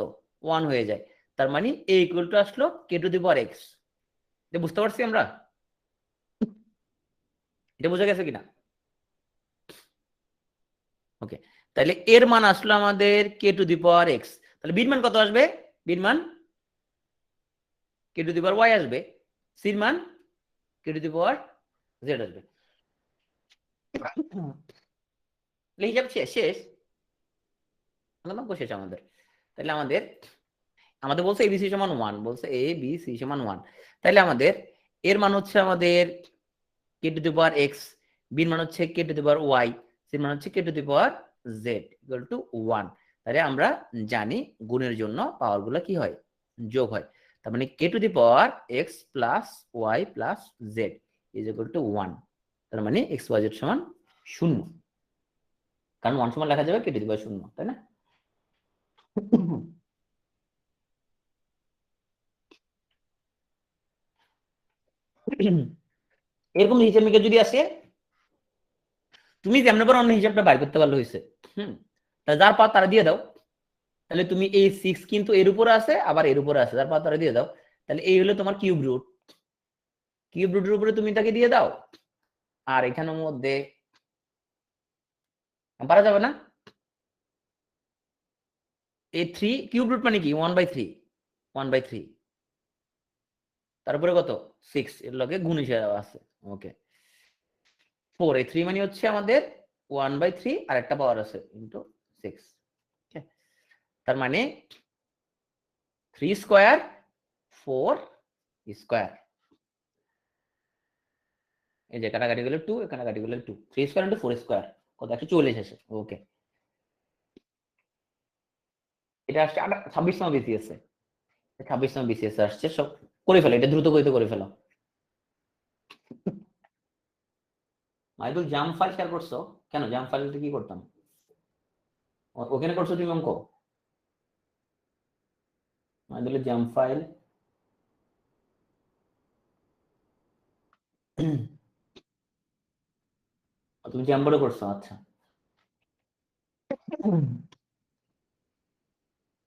1 হয়ে যায়। তার মানে a ইকুয়াল টু আসলো k two the power x। এটা বুঝতে পারছি আমরা? এটা বোঝা গেছে কিনা? ওকে, তাহলে এর মান আসলো আমাদের k two the power x। তাহলে বির মান কত আসবে? বির মান k two the power y আসবে, সির মান k two the power z আসবে। হিসাব শেষ শেষ শেষ আমাদের। তাহলে আমাদের আমাদের বলছে এবিসি সমান 1, বলছে এ বি সি সমান 1। তাহলে আমাদের এর মান হচ্ছে আমাদের k two the power x, বির মান হচ্ছে k two the power y, সির মান হচ্ছে k two the power z equal to 1। তাহলে আমরা জানি গুণের জন্য পাওয়ার গুলো কি হয়? যোগ হয়। তার মানে k two the power x plus y plus z is equal to 1। তার মানে x y z সমান 0, কারণ 1 সমান লেখা যাবে k টু দি পাওয়ার 0, তাই না? এরকম হিসাব নিকেশ যদি আসে, তুমি যেমন করে অন্য হিসাবটা বাইর করতে পারলে হয়েছে। যার পাওয়ার তারা দিয়ে দাও। তাহলে তুমি এই 6 কিন্তু এর উপরে আছে, আবার এর উপরে আছে, যার পাওয়ার তারা দিয়ে দাও। তাহলে এই হলো তোমার কিউব রুট, কিউব রুটের উপরে তুমি তাকে দিয়ে দাও। আর এখানের মধ্যে পারা যাবে না, এই 3 কিউব রুট মানে কি 1/3, 1/3, তারপরে কত 6 এর লগে গুণ হিসাবে আছে। ওকে, 4, এই 3 মানে হচ্ছে আমাদের 1/3 আর একটা পাওয়ার আছে ইনটু 6। তার মানে 3 স্কয়ার 4 স্কয়ার, এই যে কাটাকাটি গেলে 2, এখানে কাটি গেলে 2, 3 স্কয়ার ইনটু 4 স্কয়ার কত? 140 আসে। ওকে, এটা আসছে 26তম বিসিএস এ, 26তম বিসিএস আসছে। সব করে ফেলো, এটা দ্রুত করে ফেলো। মাইদুল জাম ফাইল শেয়ার করছো কেন? জাম ফাইলটা কি করতাম? ওখানে করছো তুমি অঙ্ক? মাইদুলের জাম ফাইল তুমি জাম বোর্ডে করছো? আচ্ছা,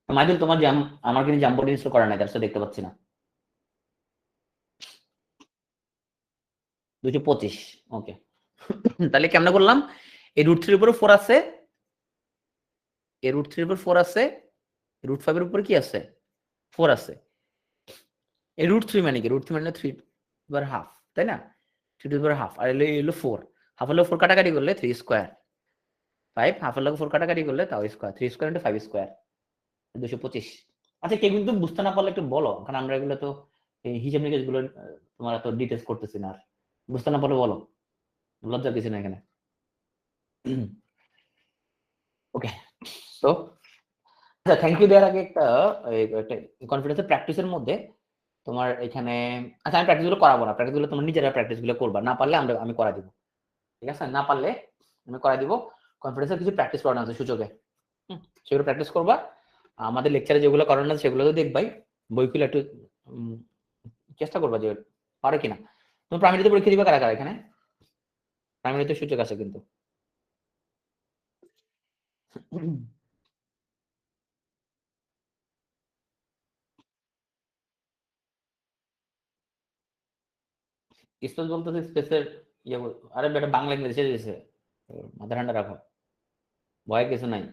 মাইদুল তোমার জাম, আমার কিন্তু জাম বোর্ড ইনস্টল করা নাই, তার সাথে দেখতে পাচ্ছি না। 225। ওকে, তাহলে কেমনে করলাম? এই রুট 3 এর উপরে 4 আছে, এই রুট 3 এর উপর 4 আছে, রুট 5 এর উপর কি আছে? 4 আছে। এই রুট 3 মানে কি? রুট 3 মানে 3 বার হাফ, তাই না? 3 বার হাফ, আর এলো 4, হাফ হলো 4 কাটাকাটি করলে 3 স্কয়ার, 5 হাফ হলো 4 কাটাকাটি করলে তাও স্কয়ার, 3 স্কয়ার ইনটু 5 স্কয়ার 225। আচ্ছা, কেউ কিন্তু বুঝতে না পারলে একটু বলো, কারণ আমরা এগুলো তো এই হিসাব নিকেশ গুলো তোমার এত ডিটেলস করতেছি না। আর বুঝতে না পারলে বলো, লজ্জা কিছু না এখানে। ওকে, তো আচ্ছা, থ্যাংক ইউ দেওয়ার আগে একটা কনফিডেন্সের প্র্যাকটিসের মধ্যে তোমার এখানে, আচ্ছা আমি প্র্যাকটিস গুলো করাবো না, প্র্যাকটিস গুলো তোমার নিজেরা প্র্যাকটিস গুলো করবা, না পারলে আমি করা দিব, ঠিক আছে? না পারলে আমি করা দিব। কনফিডেন্সের কিছু প্র্যাকটিস করানো আছে সূচকে, সেগুলো প্র্যাকটিস করবা। আমাদের লেকচারে যেগুলো করানো আছে সেগুলো তো দেখবাই, বইগুলো একটু চেষ্টা করবা যে পারে কিনা। তুমি প্রাইমারিতে পরীক্ষা দিবা কারা কারা এখানে? প্রাইমারিতে সূচক আছে কিন্তু। স্পেস বলতেছে স্পেসের ইয়ে আরে বেটা বাংলা ইংরেজি দিয়েছে, মাথা ঠান্ডা রাখো, ভয় কিছু নাই।